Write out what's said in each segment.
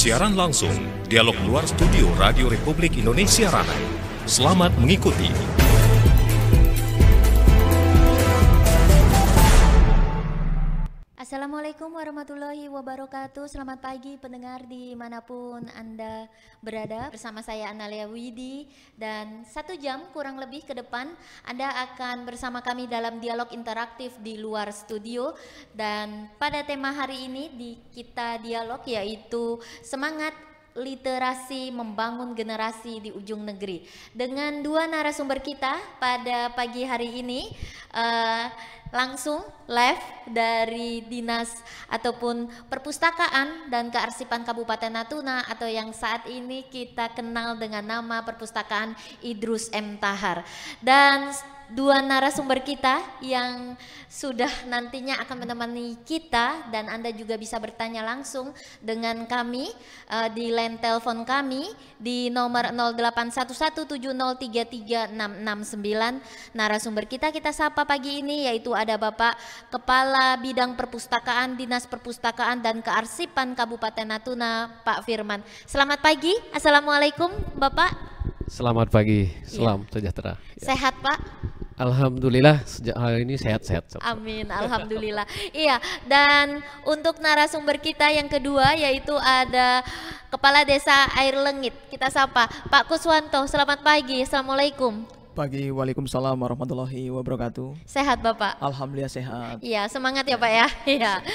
Siaran langsung, dialog luar studio Radio Republik Indonesia Ranai. Selamat mengikuti. Assalamualaikum warahmatullahi wabarakatuh. Selamat pagi pendengar dimanapun Anda berada. Bersama saya Analia Widi. Dan 1 jam kurang lebih ke depan Anda akan bersama kami dalam dialog interaktif di luar studio. Dan pada tema hari ini di kita dialog yaitu semangat literasi membangun generasi di ujung negeri. Dengan 2 narasumber kita pada pagi hari ini langsung live dari Dinas ataupun Perpustakaan dan Kearsipan Kabupaten Natuna atau yang saat ini kita kenal dengan nama Perpustakaan Idrus M. Tahar. Dan 2 narasumber kita yang sudah nantinya akan menemani kita dan Anda juga bisa bertanya langsung dengan kami di line telepon kami di nomor 081170333669. Narasumber kita sapa pagi ini yaitu ada Bapak Kepala Bidang Perpustakaan Dinas Perpustakaan dan Kearsipan Kabupaten Natuna, Pak Firman. Selamat pagi, Assalamualaikum Bapak. Selamat pagi, salam sejahtera. Sehat Pak? Alhamdulillah sejak hari ini sehat-sehat. Amin, alhamdulillah. Iya, dan untuk narasumber kita yang kedua yaitu ada Kepala Desa Air Lengit. Kita sapa Pak Kuswanto. Selamat pagi, Assalamualaikum. Pagi, waalaikumsalam warahmatullahi wabarakatuh. Sehat Bapak? Alhamdulillah sehat. Iya, semangat ya Pak ya. Iya.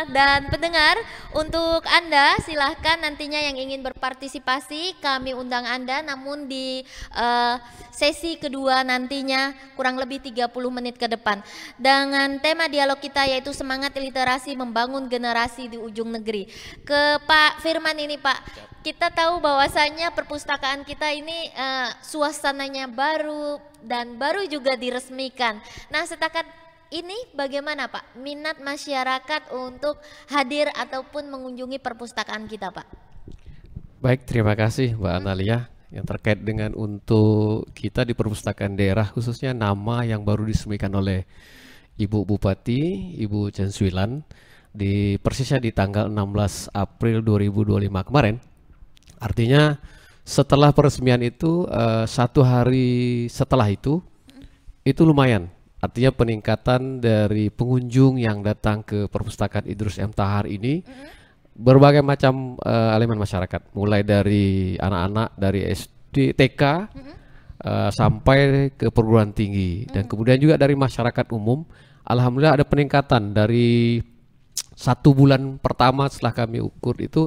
Dan pendengar, untuk Anda silahkan nantinya yang ingin berpartisipasi kami undang Anda, namun di sesi kedua nantinya kurang lebih 30 menit ke depan dengan tema dialog kita yaitu semangat literasi membangun generasi di ujung negeri. Ke Pak Firman ini Pak, kita tahu bahwasannya perpustakaan kita ini suasananya baru dan baru juga diresmikan. Nah, setakat ini bagaimana Pak minat masyarakat untuk hadir ataupun mengunjungi perpustakaan kita Pak? Baik, terima kasih Mbak Analia. Yang terkait dengan untuk kita di perpustakaan daerah khususnya nama yang baru diresmikan oleh Ibu Bupati, Ibu Chen Swilan persisnya di tanggal 16 April 2025 kemarin. Artinya setelah peresmian itu 1 hari setelah itu lumayan. Artinya peningkatan dari pengunjung yang datang ke perpustakaan Idrus M. Tahar ini berbagai macam elemen masyarakat, mulai dari anak-anak dari SD, TK sampai ke perguruan tinggi dan kemudian juga dari masyarakat umum. Alhamdulillah ada peningkatan dari 1 bulan pertama setelah kami ukur itu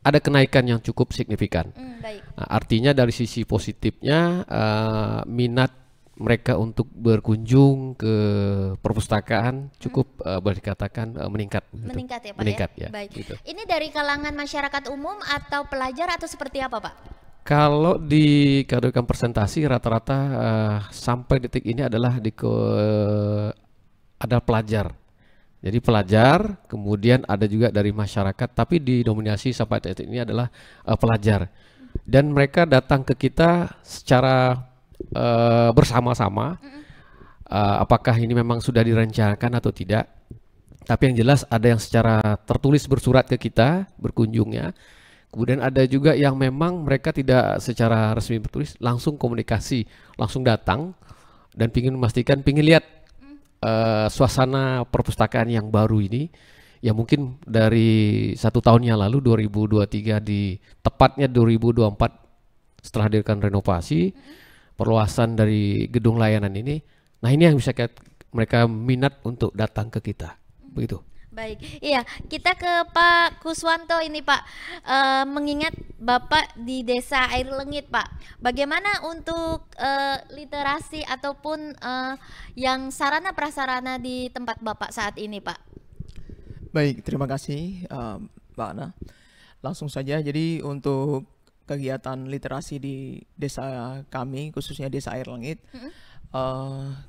ada kenaikan yang cukup signifikan. Nah, artinya dari sisi positifnya minat mereka untuk berkunjung ke perpustakaan cukup boleh dikatakan meningkat. Meningkat ya Pak meningkat, ya? Baik. Gitu. Ini dari kalangan masyarakat umum atau pelajar atau seperti apa Pak? Kalau dikategorikan presentasi rata-rata sampai detik ini adalah ada pelajar. Jadi pelajar, kemudian ada juga dari masyarakat, tapi didominasi sampai detik ini adalah pelajar. Dan mereka datang ke kita secara bersama-sama. Apakah ini memang sudah direncanakan atau tidak? Tapi yang jelas ada yang secara tertulis bersurat ke kita berkunjungnya. Kemudian ada juga yang memang mereka tidak secara resmi bertulis, langsung komunikasi, langsung datang dan pingin memastikan, pingin lihat suasana perpustakaan yang baru ini. Ya mungkin dari 1 tahun yang lalu 2023 tepatnya 2024 setelah dilakukan renovasi perluasan dari gedung layanan ini. Nah, ini yang bisa mereka minat untuk datang ke kita. Begitu. Baik, iya kita ke Pak Kuswanto ini Pak, mengingat Bapak di Desa Air Lengit Pak, bagaimana untuk literasi ataupun yang sarana prasarana di tempat Bapak saat ini Pak? Baik, terima kasih Mbak Ana. Langsung saja, jadi untuk kegiatan literasi di desa kami, khususnya Desa Air Lengit,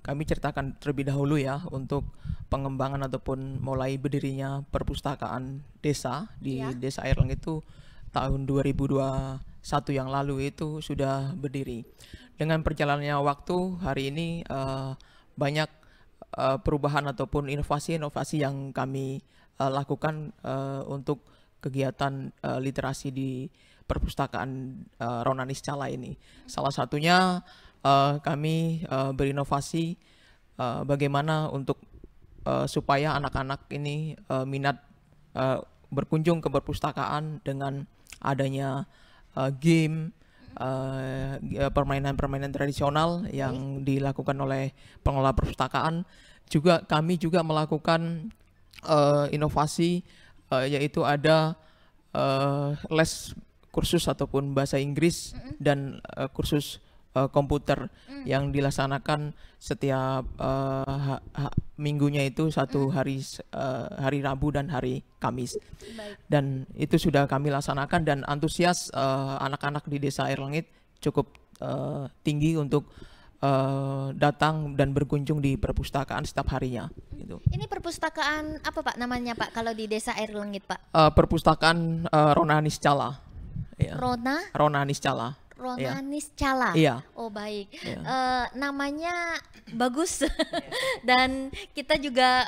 kami ceritakan terlebih dahulu ya untuk pengembangan ataupun mulai berdirinya perpustakaan desa di Desa Air Lengit itu tahun 2021 yang lalu itu sudah berdiri. Dengan perjalannya waktu hari ini banyak perubahan ataupun inovasi-inovasi yang kami lakukan untuk kegiatan literasi di perpustakaan Ronanis Cala ini. Salah satunya kami berinovasi bagaimana untuk supaya anak-anak ini minat berkunjung ke perpustakaan dengan adanya game, permainan-permainan tradisional yang dilakukan oleh pengelola perpustakaan. Juga kami juga melakukan inovasi, yaitu ada les kursus ataupun bahasa Inggris dan kursus komputer yang dilaksanakan setiap minggunya itu satu hari, hari Rabu dan hari Kamis. Dan itu sudah kami laksanakan, dan antusias anak-anak di Desa Air Langit cukup tinggi untuk datang dan berkunjung di perpustakaan setiap harinya. Gitu. Ini perpustakaan apa Pak namanya Pak kalau di Desa Air Langit Pak? Perpustakaan Ronanis Cala. Ya. Ronanis Cala. Ronanis Cala. Iya. Oh baik. Iya. Namanya bagus dan kita juga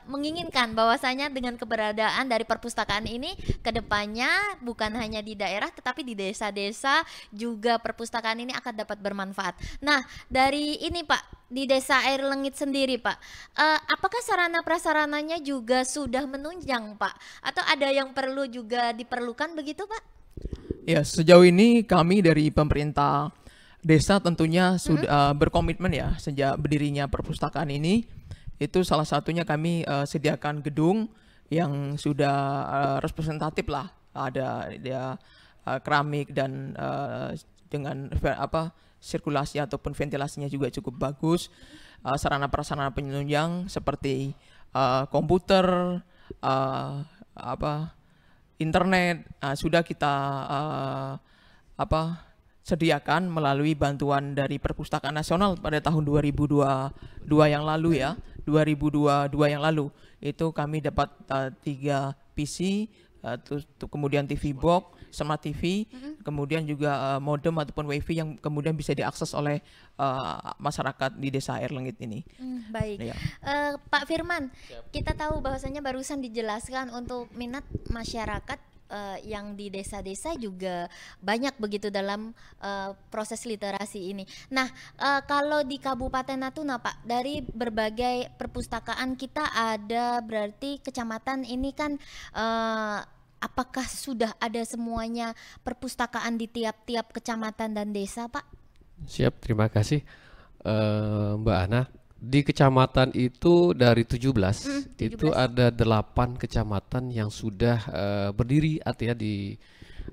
menginginkan bahwasanya dengan keberadaan dari perpustakaan ini kedepannya bukan hanya di daerah tetapi di desa-desa juga perpustakaan ini akan dapat bermanfaat. Nah dari ini Pak di Desa Air Langit sendiri Pak, apakah sarana prasarananya juga sudah menunjang Pak atau ada yang perlu juga diperlukan begitu Pak? Ya, sejauh ini kami dari pemerintah desa tentunya sudah berkomitmen ya sejak berdirinya perpustakaan ini. Itu salah satunya kami sediakan gedung yang sudah representatif lah. Ada keramik dan dengan sirkulasi ataupun ventilasinya juga cukup bagus. Sarana prasarana penunjang seperti komputer, internet sudah kita sediakan melalui bantuan dari Perpustakaan Nasional pada tahun 2022 yang lalu ya. 2022 yang lalu itu kami dapat 3 PC, kemudian TV box, smart TV, kemudian juga modem ataupun wifi yang kemudian bisa diakses oleh masyarakat di Desa Air Langit ini. Baik, Ya. Pak Firman, kita tahu bahwasanya barusan dijelaskan untuk minat masyarakat yang di desa-desa juga banyak begitu dalam proses literasi ini. Nah, kalau di Kabupaten Natuna Pak, dari berbagai perpustakaan kita ada berarti kecamatan ini kan apakah sudah ada semuanya perpustakaan di tiap-tiap kecamatan dan desa Pak? Siap, terima kasih Mbak Ana. Di kecamatan itu dari 17, itu ada 8 kecamatan yang sudah berdiri, artinya di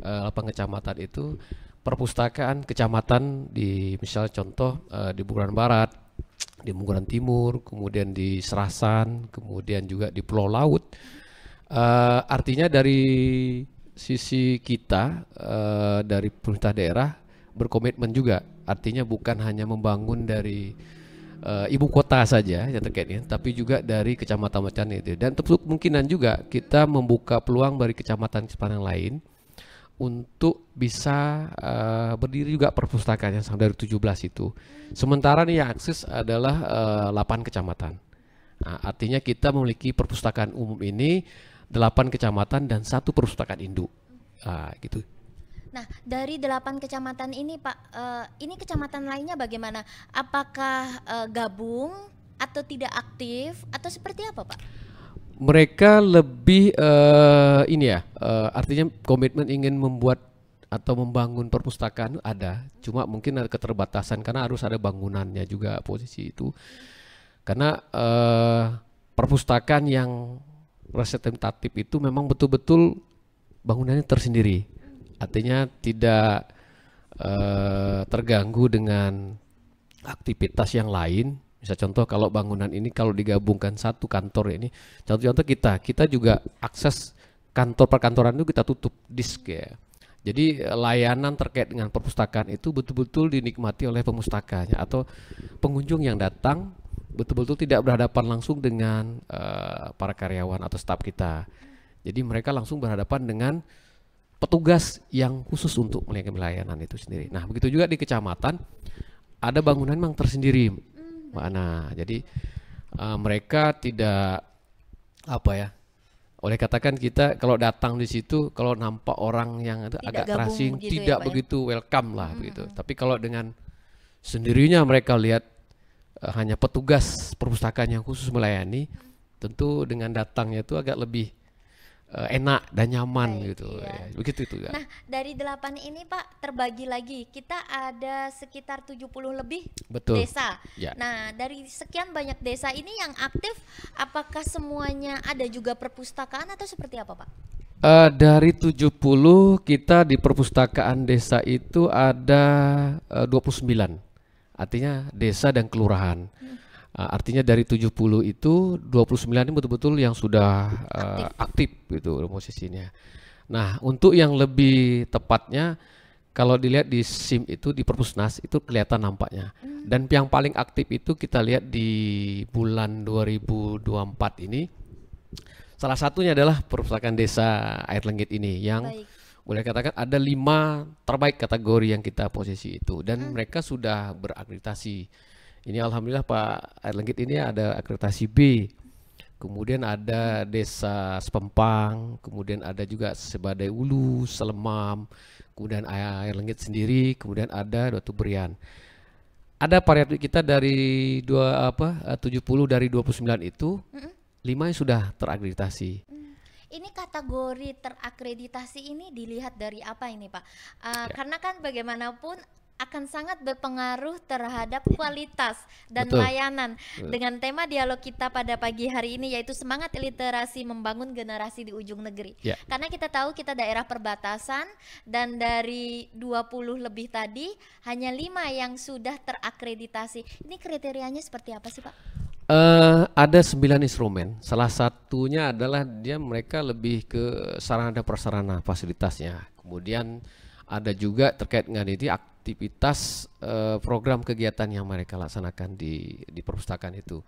8 kecamatan itu perpustakaan kecamatan di misalnya contoh di Bunguran Barat, di Bunguran Timur, kemudian di Serasan, kemudian juga di Pulau Laut. Artinya dari sisi kita dari pemerintah daerah berkomitmen juga, artinya bukan hanya membangun dari ibu kota saja yang terkaitnya, tapi juga dari kecamatan-kecamatan itu. Dan tentu kemungkinan juga kita membuka peluang dari kecamatan-kecamatan yang lain untuk bisa berdiri juga perpustakaan yang sama dari 17 itu. Sementara nih yang akses adalah 8 kecamatan. Nah, artinya kita memiliki perpustakaan umum ini 8 kecamatan dan 1 perpustakaan induk. Gitu. Nah, dari 8 kecamatan ini Pak, ini kecamatan lainnya bagaimana? Apakah gabung atau tidak aktif atau seperti apa Pak? Mereka lebih artinya komitmen ingin membuat atau membangun perpustakaan ada, cuma mungkin ada keterbatasan karena harus ada bangunannya juga posisi itu. Karena perpustakaan yang representatif itu memang betul-betul bangunannya tersendiri. Artinya tidak terganggu dengan aktivitas yang lain. Misal contoh kalau bangunan ini kalau digabungkan satu kantor ini, contoh-contoh kita juga akses kantor perkantoran itu kita tutup disk ya. Jadi layanan terkait dengan perpustakaan itu betul-betul dinikmati oleh pemustakanya atau pengunjung yang datang betul-betul tidak berhadapan langsung dengan para karyawan atau staf kita. Jadi mereka langsung berhadapan dengan petugas yang khusus untuk melayani layanan itu sendiri. Nah, begitu juga di kecamatan ada bangunan yang tersendiri, Mbak Ana. Jadi mereka tidak Oleh katakan kita kalau datang di situ, kalau nampak orang yang itu Tidak agak gabung terasing, begitu ya, tidak Pak, ya? begitu welcome lah begitu. Tapi kalau dengan sendirinya mereka lihat hanya petugas perpustakaan yang khusus melayani, tentu dengan datangnya itu agak lebih enak dan nyaman Baik, gitu. iya. Ya, begitu itu kan. Nah, dari 8 ini Pak terbagi lagi. Kita ada sekitar 70 lebih Betul. desa. Ya. Nah, dari sekian banyak desa ini yang aktif, apakah semuanya ada juga perpustakaan atau seperti apa Pak? Dari 70 kita di perpustakaan desa itu ada 29. Artinya desa dan kelurahan. Artinya dari 70 itu 29 ini betul-betul yang sudah aktif gitu posisinya. Nah, untuk yang lebih tepatnya kalau dilihat di SIM itu di Perpusnas itu kelihatan nampaknya. Dan yang paling aktif itu kita lihat di bulan 2024 ini. Salah satunya adalah perpustakaan desa Air Lenggit ini yang Baik. boleh katakan ada 5 terbaik kategori yang kita posisi itu dan mereka sudah berakreditasi. Ini alhamdulillah Pak Air Lenggit ini ada akreditasi B. Kemudian ada Desa Sepempang, kemudian ada juga Sebadai Ulu, Selemam, kemudian Air Lenggit sendiri, kemudian ada Batu Berian. Ada variabel kita dari 70 dari 29 itu 5 yang sudah terakreditasi. Ini kategori terakreditasi ini dilihat dari apa ini Pak? Karena kan bagaimanapun akan sangat berpengaruh terhadap kualitas dan Betul. layanan. Dengan tema dialog kita pada pagi hari ini yaitu semangat literasi membangun generasi di ujung negeri. Ya. Karena kita tahu kita daerah perbatasan dan dari 20 lebih tadi hanya 5 yang sudah terakreditasi. Ini kriterianya seperti apa sih Pak? Ada 9 instrumen. Salah satunya adalah mereka lebih ke sarana dan prasarana fasilitasnya. Kemudian ada juga terkait dengan itu aktivitas program kegiatan yang mereka laksanakan di perpustakaan itu.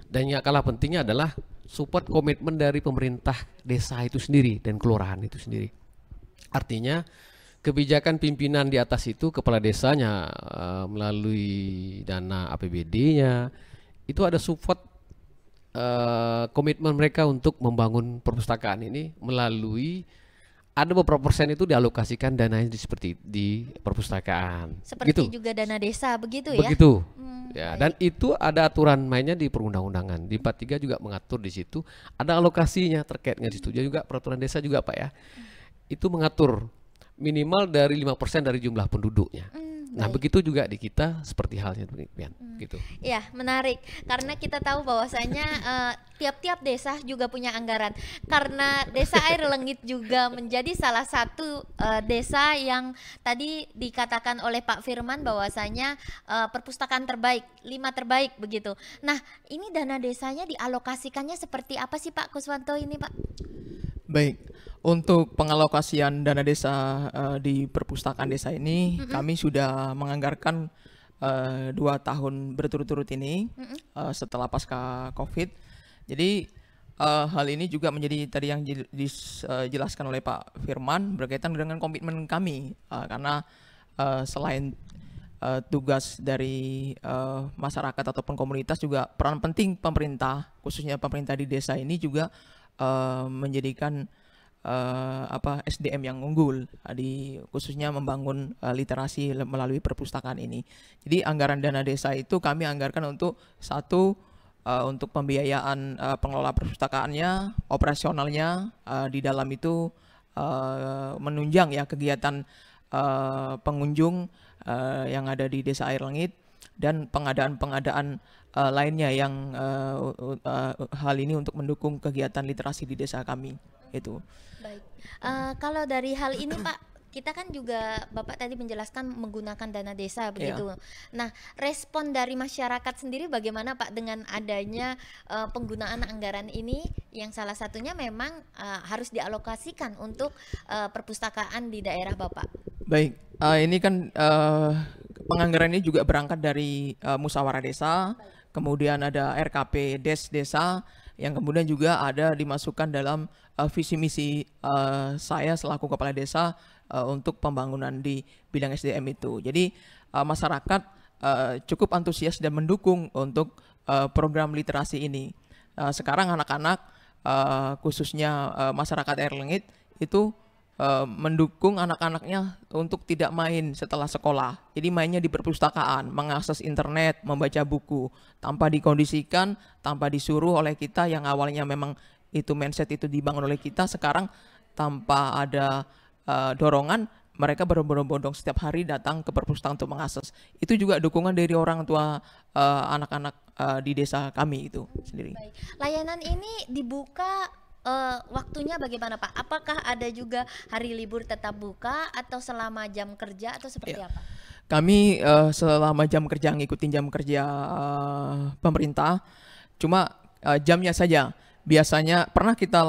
Dan yang kalah pentingnya adalah support komitmen dari pemerintah desa itu sendiri dan kelurahan itu sendiri. Artinya kebijakan pimpinan di atas itu kepala desanya melalui dana APBD-nya itu ada support komitmen mereka untuk membangun perpustakaan ini melalui ada beberapa persen itu dialokasikan dananya seperti di perpustakaan. Seperti Gitu. juga dana desa begitu ya? Begitu. Ya, dan itu ada aturan mainnya di perundang-undangan. Di 43 juga mengatur di situ ada alokasinya terkait dengan situ. Juga peraturan desa juga Pak ya. Itu mengatur minimal dari 5% dari jumlah penduduknya. Nah, begitu juga di kita seperti halnya demikian gitu. Ya, menarik karena kita tahu bahwasanya tiap-tiap desa juga punya anggaran. Karena Desa Air Lenggit juga menjadi salah satu desa yang tadi dikatakan oleh Pak Firman bahwasanya perpustakaan terbaik, 5 terbaik begitu. Nah, ini dana desanya dialokasikannya seperti apa sih Pak Kuswanto ini Pak? Baik, untuk pengalokasian dana desa di perpustakaan desa ini kami sudah menganggarkan 2 tahun berturut-turut ini setelah pasca COVID. Jadi hal ini juga menjadi tadi yang dijelaskan oleh Pak Firman berkaitan dengan komitmen kami karena selain tugas dari masyarakat ataupun komunitas juga peran penting pemerintah khususnya pemerintah di desa ini juga menjadikan SDM yang unggul khususnya membangun literasi melalui perpustakaan ini. Jadi anggaran dana desa itu kami anggarkan untuk untuk pembiayaan pengelola perpustakaannya, operasionalnya di dalam itu menunjang ya kegiatan pengunjung yang ada di Desa Air Lenggit dan pengadaan-pengadaan lainnya yang hal ini untuk mendukung kegiatan literasi di desa kami itu. Baik. Kalau dari hal ini Pak, kita kan juga Bapak tadi menjelaskan menggunakan dana desa begitu. Nah, respon dari masyarakat sendiri bagaimana Pak dengan adanya penggunaan anggaran ini yang salah satunya memang harus dialokasikan untuk perpustakaan di daerah Bapak? Baik, ini kan penganggaran ini juga berangkat dari musyawarah desa, kemudian ada RKP Des Desa yang kemudian juga ada dimasukkan dalam visi misi saya selaku kepala desa untuk pembangunan di bidang SDM itu. Jadi masyarakat cukup antusias dan mendukung untuk program literasi ini. Sekarang anak-anak khususnya masyarakat Air Lengit itu mendukung anak-anaknya untuk tidak main setelah sekolah. Jadi mainnya di perpustakaan, mengakses internet, membaca buku, tanpa dikondisikan, tanpa disuruh oleh kita yang awalnya memang itu mindset itu dibangun oleh kita, sekarang tanpa ada dorongan, mereka berbondong-bondong setiap hari datang ke perpustakaan untuk mengakses. Itu juga dukungan dari orang tua anak-anak di desa kami itu sendiri. Baik. Layanan ini dibuka waktunya bagaimana Pak? Apakah ada juga hari libur tetap buka atau selama jam kerja atau seperti apa? Kami selama jam kerja ngikutin jam kerja pemerintah, cuma jamnya saja. Biasanya pernah kita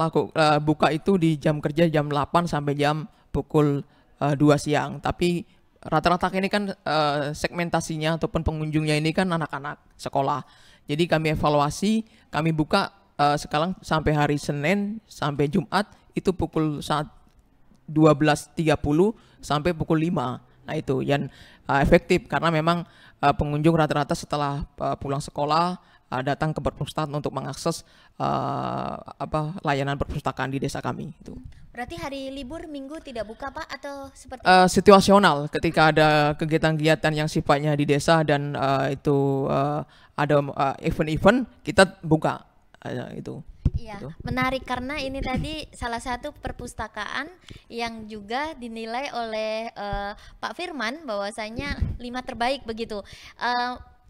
buka itu di jam kerja jam 8 sampai jam pukul 2 siang. Tapi rata-rata ini kan segmentasinya ataupun pengunjungnya ini kan anak-anak sekolah. Jadi kami evaluasi, kami buka sekarang sampai hari Senin sampai Jumat itu pukul 12.30 sampai pukul 5. Nah itu yang efektif karena memang pengunjung rata-rata setelah pulang sekolah datang ke perpustakaan untuk mengakses layanan perpustakaan di desa kami itu. Berarti hari libur Minggu tidak buka Pak atau seperti situasional ketika ada kegiatan-kegiatan yang sifatnya di desa dan itu ada event-event kita buka itu. Iya, menarik karena ini tadi salah satu perpustakaan yang juga dinilai oleh Pak Firman bahwasanya 5 terbaik begitu.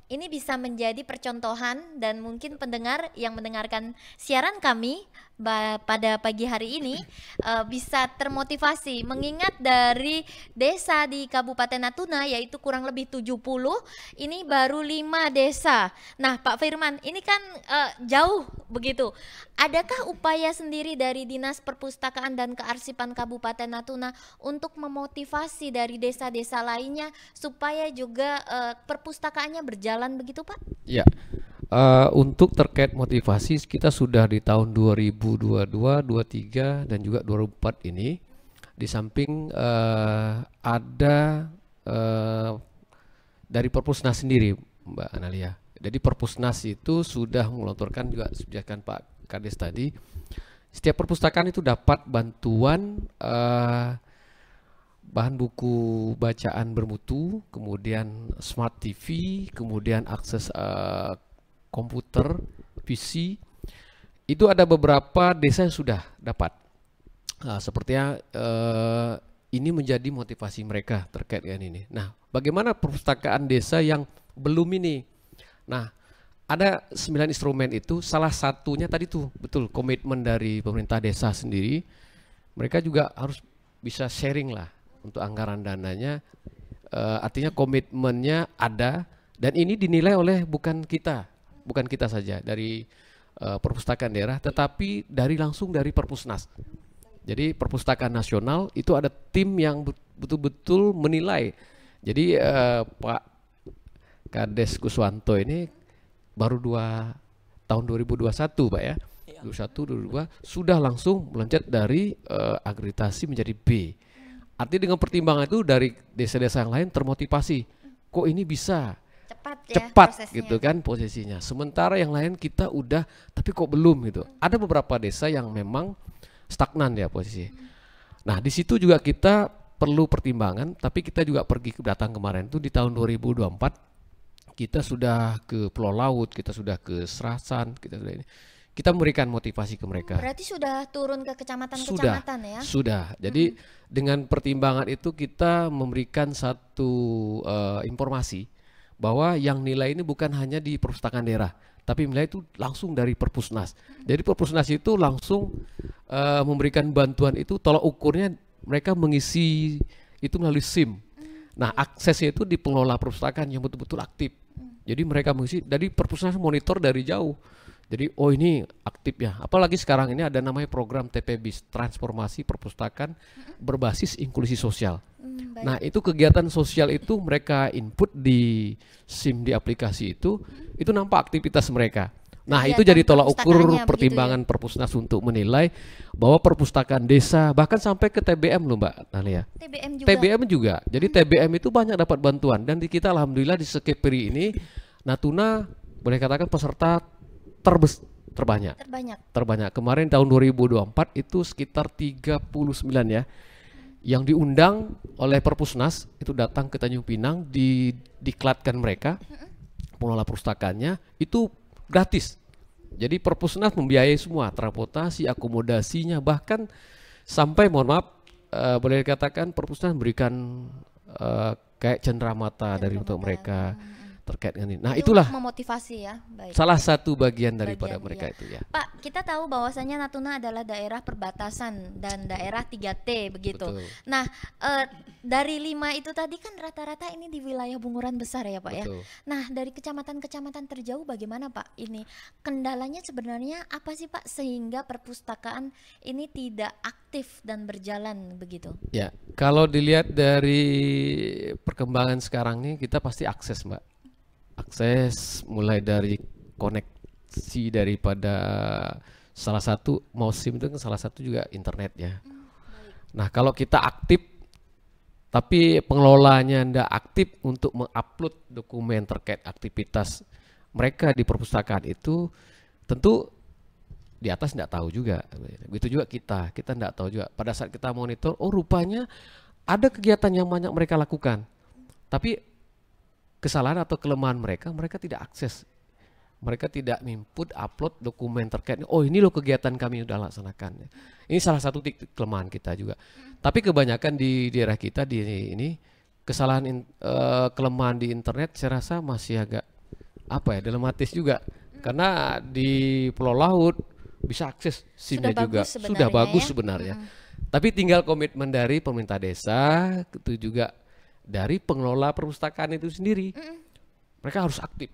Ini bisa menjadi percontohan dan mungkin pendengar yang mendengarkan siaran kami pada pagi hari ini bisa termotivasi mengingat dari desa di Kabupaten Natuna yaitu kurang lebih 70, ini baru 5 desa. Nah Pak Firman, ini kan jauh begitu. Adakah upaya sendiri dari Dinas Perpustakaan dan Kearsipan Kabupaten Natuna untuk memotivasi dari desa-desa lainnya supaya juga perpustakaannya berjalan begitu Pak? Ya. Untuk terkait motivasi kita sudah di tahun 2022, 2023 dan juga 2024 ini di samping ada dari Perpusnas sendiri Mbak Analia. Jadi Perpusnas itu sudah melontarkan juga kebijakan Pak Kades tadi. Setiap perpustakaan itu dapat bantuan bahan buku bacaan bermutu, kemudian smart TV, kemudian akses komputer, PC. Itu ada beberapa desa yang sudah dapat. Sepertinya ini menjadi motivasi mereka terkait dengan ini. Nah, bagaimana perpustakaan desa yang belum ini? Nah, ada 9 instrumen itu, salah satunya tadi tuh betul komitmen dari pemerintah desa sendiri. Mereka juga harus bisa sharing lah untuk anggaran dananya. Artinya komitmennya ada dan ini dinilai oleh bukan kita saja dari perpustakaan daerah, tetapi langsung dari Perpusnas. Jadi perpustakaan nasional itu ada tim yang betul-betul menilai. Jadi Pak Kades Kuswanto ini baru tahun 2021 Pak ya, 2021, 2022 sudah langsung meloncat dari akreditasi menjadi B. Artinya dengan pertimbangan itu dari desa-desa yang lain termotivasi, kok ini bisa cepat gitu kan posisinya. Sementara yang lain kita udah tapi kok belum gitu. Ada beberapa desa yang memang stagnan ya posisi. Nah di situ juga kita perlu pertimbangan. Tapi kita juga pergi datang kemarin tuh di tahun 2024 kita sudah ke Pulau Laut, kita sudah ke Serasan, kita memberikan motivasi ke mereka. Berarti sudah turun ke kecamatan-kecamatan ya? Sudah. Jadi dengan pertimbangan itu kita memberikan satu informasi bahwa yang nilai ini bukan hanya di perpustakaan daerah, tapi nilai itu langsung dari Perpusnas. Jadi Perpusnas itu langsung memberikan bantuan itu, tolak ukurnya mereka mengisi itu melalui SIM. Nah aksesnya itu di pengelola perpustakaan yang betul-betul aktif. Jadi mereka mengisi, dari Perpusnas monitor dari jauh. Jadi oh ini aktif ya. Apalagi sekarang ini ada namanya program TPBIS, Transformasi Perpustakaan Berbasis Inklusi Sosial. Nah itu kegiatan sosial itu mereka input di SIM di aplikasi itu nampak aktivitas mereka. Nah itu jadi tolak ukur pertimbangan Perpusnas untuk menilai bahwa perpustakaan desa bahkan sampai ke TBM loh Mbak Nalia. TBM juga. Jadi TBM itu banyak dapat bantuan dan di kita alhamdulillah di Sekepri ini Natuna boleh katakan peserta terbanyak. Terbanyak. Kemarin tahun 2024 itu sekitar 39 ya. Yang diundang oleh Perpusnas itu datang ke Tanjung Pinang, diklatkan mereka, pengelola perpustakaannya itu gratis. Jadi Perpusnas membiayai semua, transportasi, akomodasinya, bahkan sampai mohon maaf boleh dikatakan Perpusnas memberikan kayak cenderamata dari untuk mereka terkait dengan ini. Nah, Jadi itulah untuk memotivasi ya. Baik. salah satu bagian daripada mereka itu ya. Pak, kita tahu bahwasanya Natuna adalah daerah perbatasan dan daerah 3T begitu. Betul. Nah, dari 5 itu tadi kan rata-rata ini di wilayah Bunguran besar ya Pak ya. Betul. Nah, dari kecamatan-kecamatan terjauh bagaimana Pak ini? Kendalanya sebenarnya apa sih Pak sehingga perpustakaan ini tidak aktif dan berjalan begitu? Ya, kalau dilihat dari perkembangan sekarang nih kita pasti akses, Mbak. Akses mulai dari koneksi daripada salah satu mau SIM itu kan salah satu juga internet ya. Nah, kalau kita aktif tapi pengelolanya tidak aktif untuk mengupload dokumen terkait aktivitas mereka di perpustakaan itu, tentu di atas tidak tahu juga. Begitu juga kita tidak tahu juga. Pada saat kita monitor, oh rupanya ada kegiatan yang banyak mereka lakukan, tapi kesalahan atau kelemahan mereka tidak akses, mereka tidak input upload dokumen terkait. Oh ini loh kegiatan kami sudah laksanakan. Ini salah satu titik kelemahan kita juga. Tapi kebanyakan di daerah kita di ini kesalahan kelemahan di internet saya rasa masih agak dilematis juga, karena di Pulau Laut bisa akses SIM-nya juga sudah bagus sebenarnya. Tapi tinggal komitmen dari pemerintah desa, itu juga dari pengelola perpustakaan itu sendiri. Mereka harus aktif.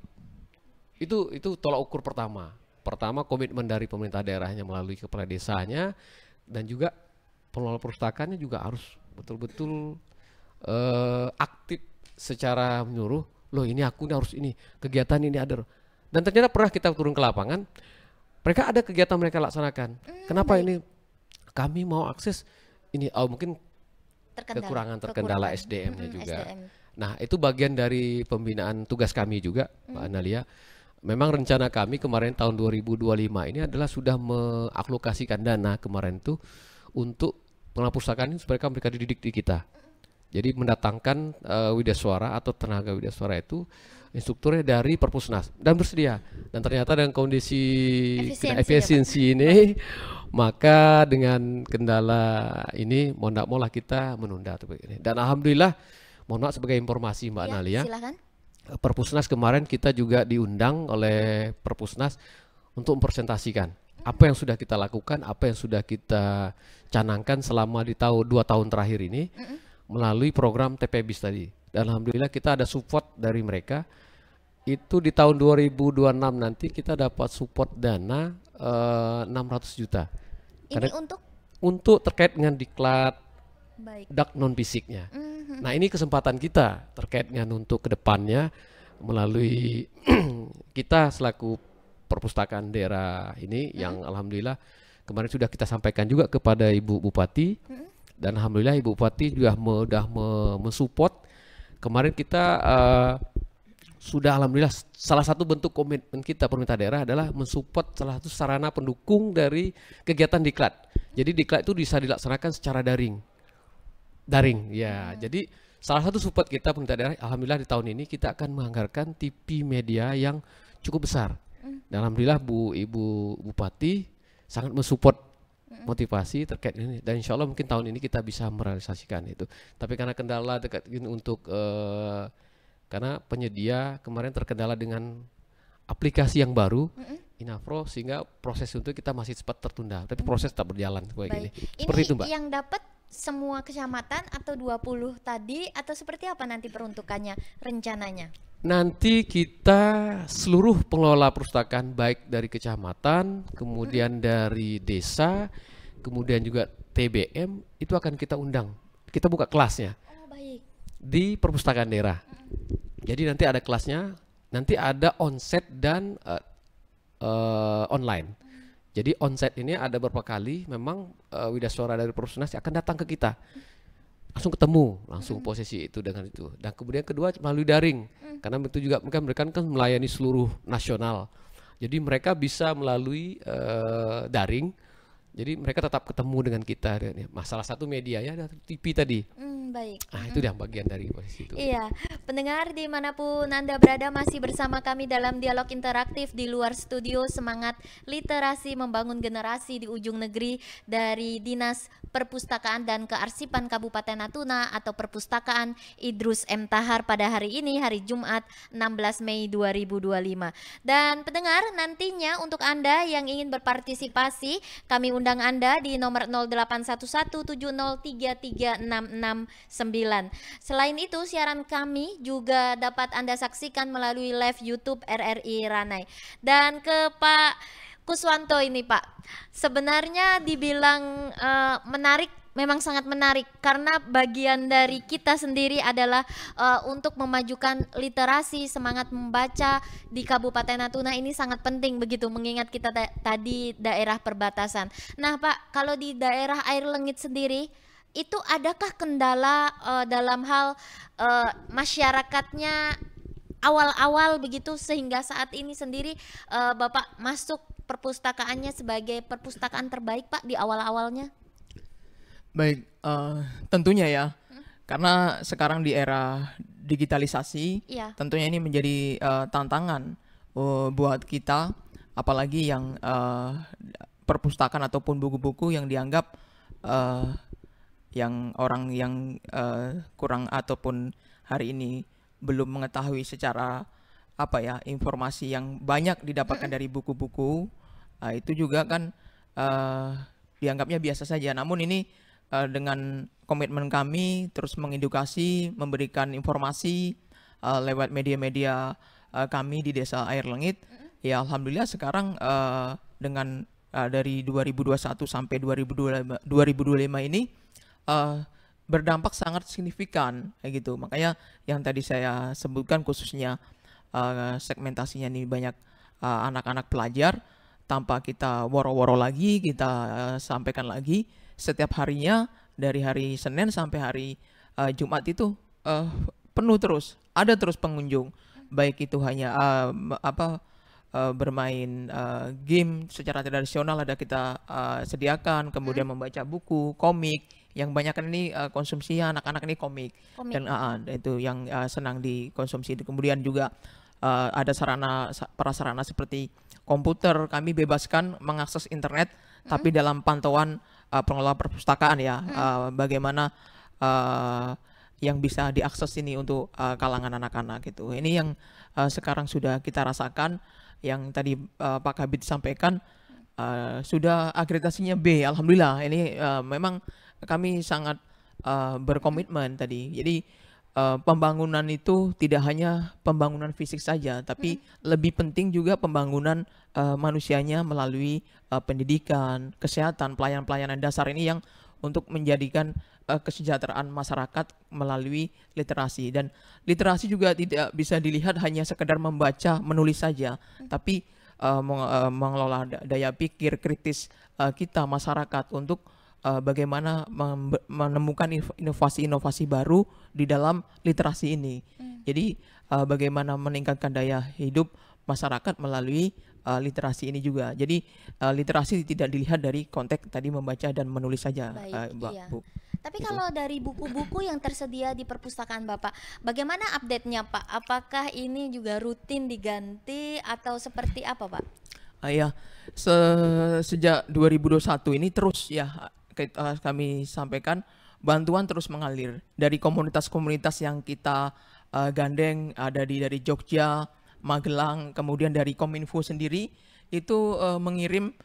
Itu tolak ukur pertama. Pertama komitmen dari pemerintah daerahnya melalui kepala desanya, dan juga pengelola perpustakaannya juga harus betul-betul aktif secara menyeluruh. Loh ini akun harus ini, kegiatan ini ada. Dan ternyata pernah kita turun ke lapangan, mereka ada kegiatan mereka laksanakan. Kenapa ini kami mau akses ini? Mungkin terkendala SDM-nya juga. SDM. Nah, itu bagian dari pembinaan tugas kami juga, Mbak Analia. Memang rencana kami kemarin tahun 2025 ini adalah sudah mengalokasikan dana kemarin itu untuk pengelola perpustakaan ini supaya mereka dididik di kita. Jadi mendatangkan widaswara atau tenaga widaswara itu instrukturnya dari Perpusnas dan bersedia. Dan ternyata dengan kondisi efisiensi ini, maka dengan kendala ini mau tidak maulah kita menunda. Dan alhamdulillah, mohon maaf sebagai informasi Mbak Analia, silakan. Perpusnas kemarin kita juga diundang oleh Perpusnas untuk mempresentasikan apa yang sudah kita lakukan, apa yang sudah kita canangkan selama di 2 tahun terakhir ini melalui program TPBIS tadi. Dan alhamdulillah kita ada support dari mereka. Itu di tahun 2026 nanti kita dapat support dana 600 juta. Ini untuk terkait dengan diklat dak non fisiknya. Nah, ini kesempatan kita terkait dengan untuk kedepannya melalui kita selaku perpustakaan daerah ini yang alhamdulillah kemarin sudah kita sampaikan juga kepada Ibu Bupati. Dan alhamdulillah Ibu Bupati juga sudah mensupport. Kemarin kita sudah alhamdulillah salah satu bentuk komitmen kita pemerintah daerah adalah mensupport salah satu sarana pendukung dari kegiatan diklat. Jadi diklat itu bisa dilaksanakan secara daring ya. Jadi salah satu support kita pemerintah daerah alhamdulillah di tahun ini kita akan menganggarkan TV media yang cukup besar. Dan alhamdulillah Ibu Bupati sangat mensupport motivasi terkait ini, dan insya Allah mungkin tahun ini kita bisa merealisasikan itu. Tapi karena kendala dekat untuk karena penyedia kemarin terkendala dengan aplikasi yang baru Inafro, sehingga proses untuk kita masih cepat tertunda. Tapi proses tetap berjalan kayak gini. Seperti itu, Mbak. Yang dapat semua kecamatan atau 20 tadi, atau seperti apa nanti peruntukannya rencananya? Nanti kita seluruh pengelola perpustakaan baik dari kecamatan, kemudian dari desa, kemudian juga TBM itu akan kita undang. Kita buka kelasnya di perpustakaan daerah. Jadi nanti ada kelasnya, nanti ada onset dan online. Jadi onset ini ada beberapa kali memang widaswara dari Perpusnas akan datang ke kita. Langsung ketemu, langsung posisi itu dengan itu. Dan kemudian kedua melalui daring, karena itu juga mereka kan melayani seluruh nasional. Jadi mereka bisa melalui daring. Jadi mereka tetap ketemu dengan kita. Salah satu media ya TV tadi. Baik. Itu yang bagian dari situ. Iya, pendengar dimanapun Anda berada masih bersama kami dalam dialog interaktif di luar studio Semangat Literasi Membangun Generasi di Ujung Negeri dari Dinas Perpustakaan dan Kearsipan Kabupaten Natuna atau Perpustakaan Idrus M. Tahar pada hari ini, hari Jumat 16 Mei 2025. Dan pendengar, nantinya untuk Anda yang ingin berpartisipasi, kami undang Anda di nomor 0811703366 9. Selain itu, siaran kami juga dapat Anda saksikan melalui live YouTube RRI Ranai. Dan ke Pak Kuswanto ini Pak, sebenarnya dibilang menarik, memang sangat menarik karena bagian dari kita sendiri adalah untuk memajukan literasi, semangat membaca di Kabupaten Natuna ini sangat penting begitu, mengingat kita tadi daerah perbatasan. Nah Pak, kalau di daerah Air Lengit sendiri, itu adakah kendala dalam hal masyarakatnya awal-awal begitu sehingga saat ini sendiri Bapak masuk perpustakaannya sebagai perpustakaan terbaik Pak di awal-awalnya? Baik, tentunya ya, karena sekarang di era digitalisasi, tentunya ini menjadi tantangan buat kita, apalagi yang perpustakaan ataupun buku-buku yang dianggap yang orang yang kurang ataupun hari ini belum mengetahui secara informasi yang banyak didapatkan dari buku-buku, itu juga kan dianggapnya biasa saja. Namun ini dengan komitmen kami terus mengedukasi, memberikan informasi lewat media-media kami di Desa Air Lengit, ya alhamdulillah sekarang dengan dari 2021 sampai 2025 ini berdampak sangat signifikan kayak gitu. Makanya yang tadi saya sebutkan khususnya segmentasinya nih banyak anak-anak pelajar, tanpa kita woro-woro lagi, kita sampaikan lagi setiap harinya dari hari Senin sampai hari Jumat itu penuh terus, ada terus pengunjung, baik itu hanya bermain game secara tradisional ada kita sediakan, kemudian membaca buku, komik. Yang banyak kan ini konsumsi anak-anak ini komik. Dan itu yang senang dikonsumsi. Kemudian juga ada prasarana seperti komputer, kami bebaskan mengakses internet, tapi dalam pantauan pengelola perpustakaan ya, bagaimana yang bisa diakses ini untuk kalangan anak-anak gitu. Ini yang sekarang sudah kita rasakan, yang tadi Pak Kabid sampaikan sudah akreditasinya B, alhamdulillah. Ini memang kami sangat berkomitmen tadi. Jadi pembangunan itu tidak hanya pembangunan fisik saja, tapi lebih penting juga pembangunan manusianya melalui pendidikan, kesehatan, pelayanan-pelayanan dasar ini yang untuk menjadikan kesejahteraan masyarakat melalui literasi. Dan literasi juga tidak bisa dilihat hanya sekedar membaca, menulis saja, tapi mengelola daya pikir kritis kita masyarakat untuk bagaimana menemukan inovasi-inovasi baru di dalam literasi ini. Jadi bagaimana meningkatkan daya hidup masyarakat melalui literasi ini juga. Jadi literasi tidak dilihat dari konteks tadi membaca dan menulis saja. Bu. Tapi kalau dari buku-buku yang tersedia di perpustakaan Bapak, bagaimana update-nya Pak? Apakah ini juga rutin diganti atau seperti apa Pak? Ya, sejak 2021 ini terus ya kami sampaikan bantuan terus mengalir dari komunitas-komunitas yang kita gandeng, ada dari Jogja, Magelang, kemudian dari Kominfo sendiri itu mengirim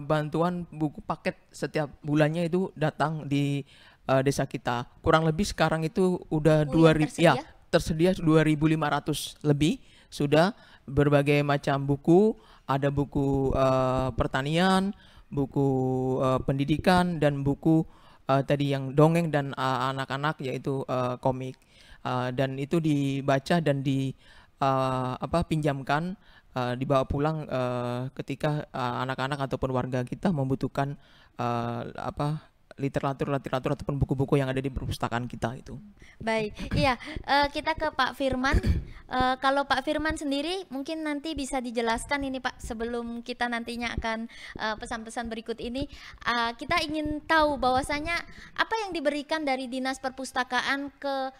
bantuan buku paket setiap bulannya itu datang di desa kita. Kurang lebih sekarang itu udah 2000 ya, tersedia 2.500 lebih sudah berbagai macam buku, ada buku pertanian, buku pendidikan, dan buku tadi yang dongeng dan anak-anak yaitu komik, dan itu dibaca dan pinjamkan, dibawa pulang ketika anak-anak ataupun warga kita membutuhkan literatur ataupun buku-buku yang ada di perpustakaan kita itu. Baik, iya, kita ke Pak Firman. Kalau Pak Firman sendiri mungkin nanti bisa dijelaskan ini Pak, sebelum kita nantinya akan pesan-pesan berikut ini, kita ingin tahu bahwasanya apa yang diberikan dari Dinas Perpustakaan ke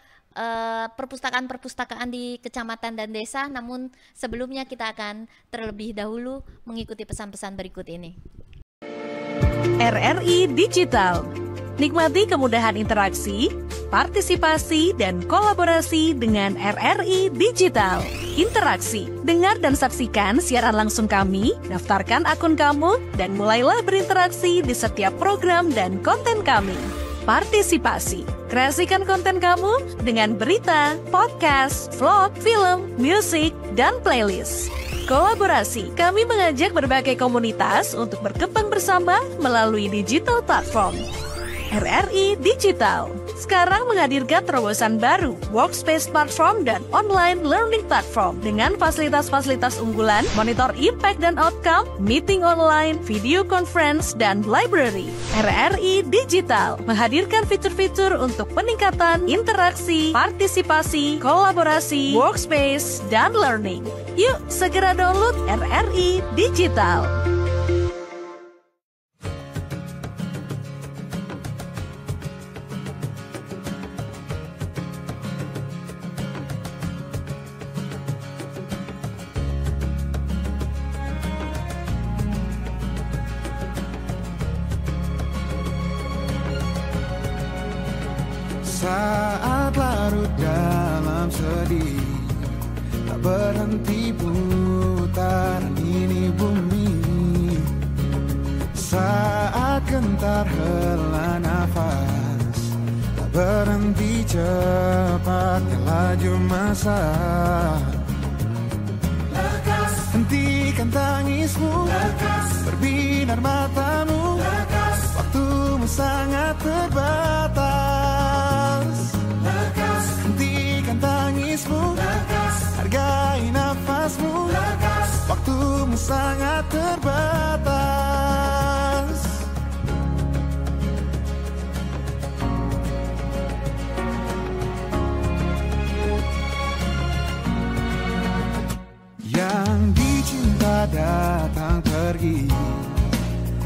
perpustakaan-perpustakaan di kecamatan dan desa. Namun sebelumnya kita akan terlebih dahulu mengikuti pesan-pesan berikut ini. RRI Digital. Nikmati kemudahan interaksi, partisipasi, dan kolaborasi dengan RRI Digital. Interaksi, dengar dan saksikan siaran langsung kami, daftarkan akun kamu, dan mulailah berinteraksi di setiap program dan konten kami. Partisipasi, kreasikan konten kamu dengan berita, podcast, vlog, film, musik, dan playlist. Kolaborasi, kami mengajak berbagai komunitas untuk berkembang bersama melalui digital platform. RRI Digital sekarang menghadirkan terobosan baru, workspace platform dan online learning platform dengan fasilitas-fasilitas unggulan, monitor impact dan outcome, meeting online, video conference, dan library. RRI Digital menghadirkan fitur-fitur untuk peningkatan interaksi, partisipasi, kolaborasi, workspace, dan learning. Yuk segera download RRI Digital. Saat larut dalam sedih, tak berhenti putaran ini bumi. Saat gentar hela nafas, tak berhenti cepatnya laju masa. Lekas, hentikan tangismu, lekas, berbinar matamu, lekas, waktumu sangat terbatas. Lekas, hentikan tangismu, lekas, hargai nafasmu, lekas, waktumu sangat terbatas. Yang dicinta datang pergi,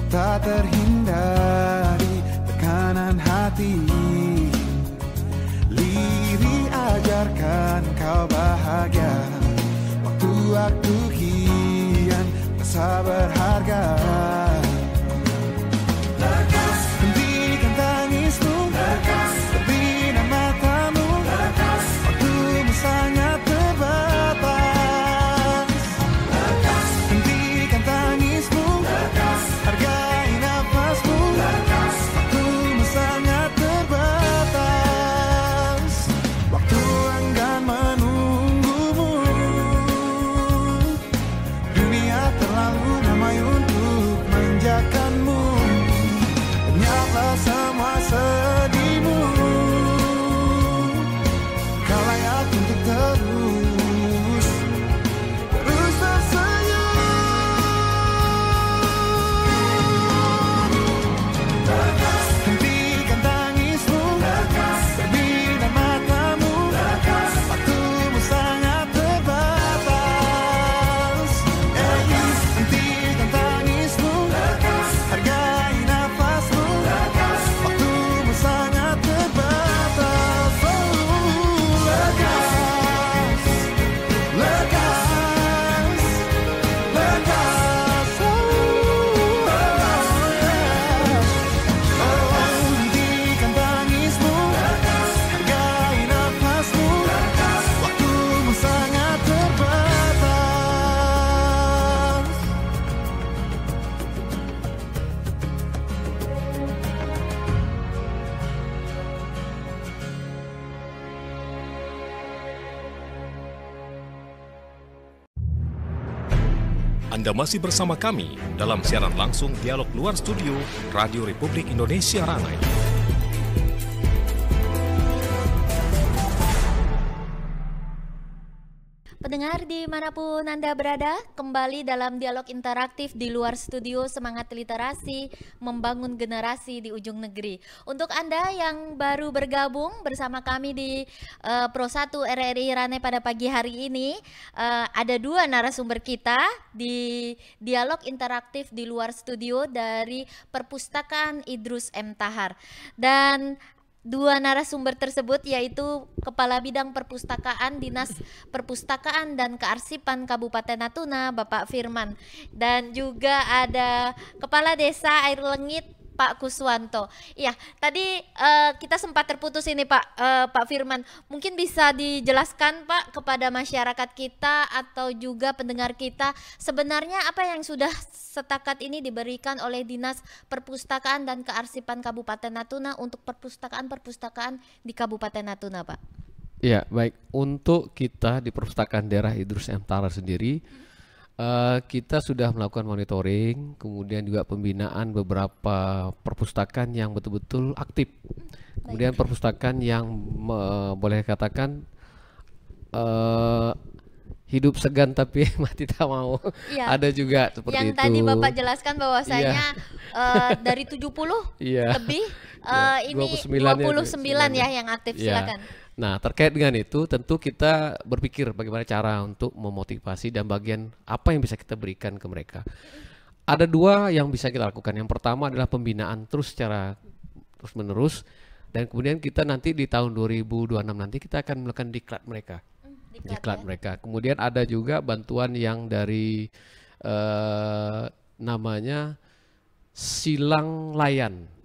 tak terhindari tekanan hati. Liri ajarkan kau bahagia, waktu-waktu kian masa berharga. Lekas, hentikan tangismu, lekas, berbinar matamu, lekas, waktumu sangat terbatas. Lekas, hentikan tangismu, lekas, hargai nafasmu, lekas, waktumu sangat terbatas. Waktu enggan menunggumu, dunia terlalu ramai untuk menjakanmu. Lenyaplah semua sedihmu, kau layak untuk terus tersenyum. Lekas, hentikan tangismu, lekas, berbinar matamu, lekas, waktumu sangat terbatas. Hentikan tangismu, lekas, hargai nafasmu, lekas, waktumu sangat terbatas. Lekas, lekas, lekas, hentikan tangismu, lekas, hargai nafasmu, lekas, waktumu sangat terbatas. Anda masih bersama kami dalam siaran langsung Dialog Luar Studio Radio Republik Indonesia Ranai. pendengar dimanapun Anda berada, kembali dalam dialog interaktif di luar studio Semangat Literasi Membangun Generasi di Ujung Negeri. Untuk Anda yang baru bergabung bersama kami di Pro 1 RRI Rane pada pagi hari ini, ada dua narasumber kita di dialog interaktif di luar studio dari Perpustakaan Idrus M. Tahar. Dan dua narasumber tersebut yaitu Kepala Bidang Perpustakaan Dinas Perpustakaan dan Kearsipan Kabupaten Natuna Bapak Firman, dan juga ada Kepala Desa Air Lengit Pak Kuswanto. Iya, tadi kita sempat terputus ini Pak Firman. Mungkin bisa dijelaskan Pak kepada masyarakat kita atau juga pendengar kita sebenarnya apa yang sudah setakat ini diberikan oleh Dinas Perpustakaan dan Kearsipan Kabupaten Natuna untuk perpustakaan-perpustakaan di Kabupaten Natuna, Pak. Ya, baik. Untuk kita di Perpustakaan Daerah Idrus M. Tahar sendiri, kita sudah melakukan monitoring, kemudian juga pembinaan beberapa perpustakaan yang betul-betul aktif. Kemudian perpustakaan yang boleh katakan hidup segan tapi mati tak mau. Ya, ada juga seperti yang itu. tadi Bapak jelaskan bahwasanya dari 70 lebih ini 29 ya yang aktif. Silakan. Nah, terkait dengan itu tentu kita berpikir bagaimana cara untuk memotivasi dan bagian apa yang bisa kita berikan ke mereka. Ada dua yang bisa kita lakukan. Yang pertama adalah pembinaan secara terus menerus, dan kemudian kita nanti di tahun 2026 nanti kita akan melakukan diklat mereka. Diklat mereka. Kemudian ada juga bantuan yang dari namanya silang layan.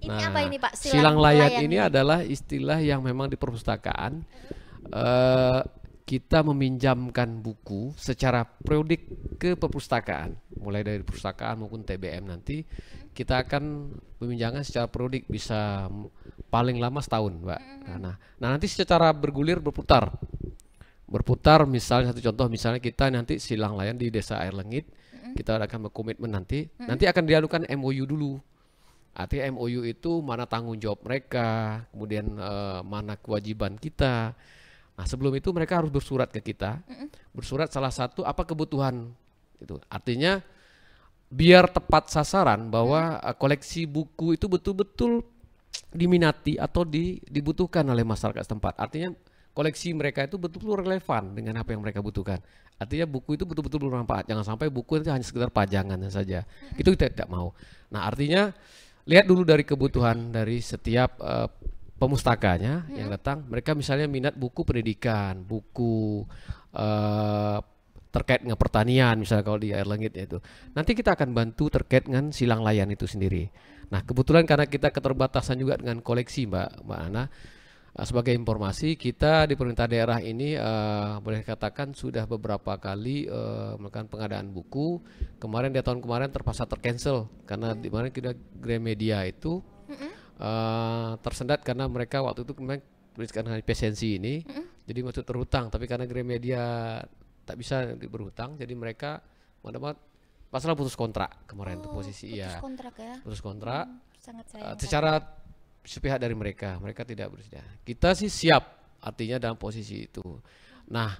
Ini apa ini Pak? Silang layan ini adalah istilah yang memang di perpustakaan kita meminjamkan buku secara periodik ke perpustakaan, mulai dari perpustakaan maupun TBM. Nanti kita akan meminjamkan secara periodik, bisa paling lama setahun, Mbak. Nah nanti secara bergulir berputar, misalnya satu contoh, misalnya kita nanti silang layan di Desa Air Lengit, kita akan berkomitmen nanti akan diadukan MOU dulu. Artinya MOU itu mana tanggung jawab mereka, kemudian mana kewajiban kita. Nah sebelum itu mereka harus bersurat ke kita, bersurat salah satu apa kebutuhan itu. Artinya biar tepat sasaran bahwa koleksi buku itu betul-betul diminati atau dibutuhkan oleh masyarakat setempat. Artinya koleksi mereka itu betul-betul relevan dengan apa yang mereka butuhkan. Artinya buku itu betul-betul bermanfaat. Jangan sampai buku itu hanya sekedar pajangan saja. Itu kita tidak mau. Nah artinya lihat dulu dari kebutuhan dari setiap pemustakanya yang datang. Mereka misalnya minat buku pendidikan, buku terkait dengan pertanian, misalnya kalau di Air Lengit itu. Nanti kita akan bantu terkait dengan silang layan itu sendiri. Nah kebetulan karena kita keterbatasan juga dengan koleksi Mbak Ana, sebagai informasi kita di pemerintah daerah ini boleh katakan sudah beberapa kali melakukan pengadaan buku. Kemarin di tahun kemarin terpaksa tercancel karena di mana kita Gramedia itu tersendat karena mereka waktu itu kemarin berdasarkan PSNC ini, jadi masuk terhutang. Tapi karena Gramedia tak bisa berhutang, jadi mereka masalah putus kontrak kemarin tuh posisi putus kontrak sangat sayang. secara sepihak dari mereka tidak bersedia. Kita sih siap, artinya dalam posisi itu. Nah,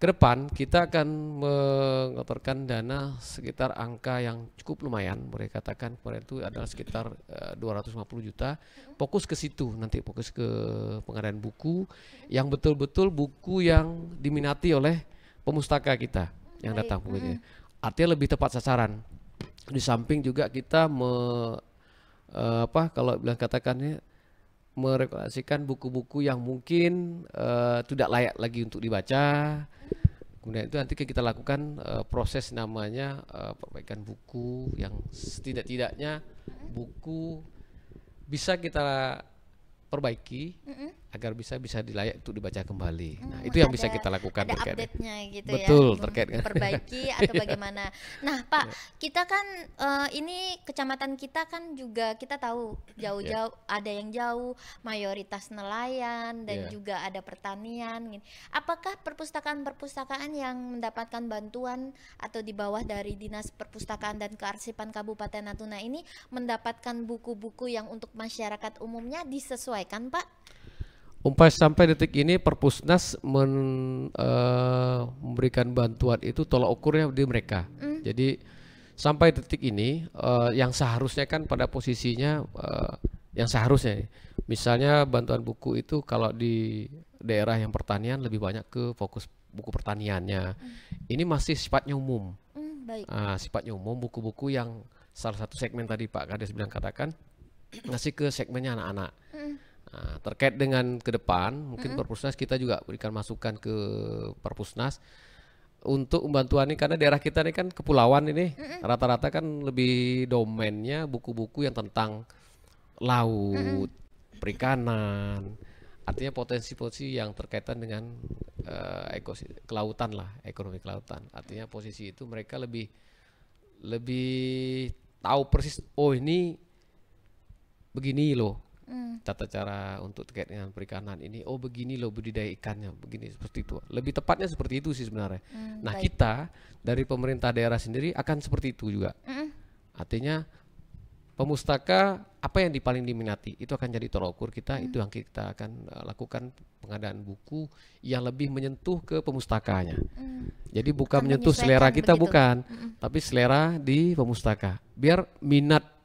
ke depan kita akan mengotorkan dana sekitar angka yang cukup lumayan, boleh katakan kemarin itu adalah sekitar 250 juta. Fokus ke situ, nanti fokus ke pengadaan buku yang betul-betul buku yang diminati oleh pemustaka kita yang datang bukunya. Artinya lebih tepat sasaran. Di samping juga kita kalau bilang katakannya merekomendasikan buku-buku yang mungkin tidak layak lagi untuk dibaca. Kemudian itu nanti kita lakukan proses namanya perbaikan buku yang setidak-tidaknya buku bisa kita perbaiki agar bisa dilayak untuk dibaca kembali. Nah, itu yang bisa kita lakukan ada update-nya gitu. Betul, ya. terkait dengan perbaiki atau bagaimana. Nah, Pak, kita kan ini kecamatan kita kan juga kita tahu jauh-jauh ada yang jauh, mayoritas nelayan dan juga ada pertanian. Apakah perpustakaan-perpustakaan yang mendapatkan bantuan atau di bawah dari Dinas Perpustakaan dan Kearsipan Kabupaten Natuna ini mendapatkan buku-buku yang untuk masyarakat umumnya disesuaikan, Pak? Sampai detik ini Perpusnas memberikan bantuan itu tolak ukurnya di mereka. Jadi sampai detik ini yang seharusnya kan pada posisinya yang seharusnya, misalnya bantuan buku itu kalau di daerah yang pertanian lebih banyak ke fokus buku pertaniannya. Ini masih sifatnya umum. Baik. Sifatnya umum, buku-buku yang salah satu segmen tadi Pak Kades bilang katakan ngasih ke segmennya anak-anak. Terkait dengan ke depan, mungkin Perpusnas kita juga berikan masukan ke Perpusnas untuk bantuan ini, karena daerah kita ini kan kepulauan ini, rata-rata kan lebih domainnya buku-buku yang tentang laut, perikanan, artinya potensi-potensi yang terkaitan dengan kelautan lah, ekonomi kelautan. Artinya posisi itu mereka lebih tahu persis, oh ini begini loh. Tata cara untuk terkait dengan perikanan ini, oh begini loh budidaya ikannya, begini, seperti itu. Lebih tepatnya seperti itu sih sebenarnya. Nah baik. kita dari pemerintah daerah sendiri akan seperti itu juga. Artinya pemustaka apa yang paling diminati itu akan jadi tolak ukur kita. Itu yang kita akan lakukan pengadaan buku yang lebih menyentuh ke pemustakanya. Jadi bukan menyentuh selera menyesuaikan kita, begitu. bukan, tapi selera di pemustaka. Biar minat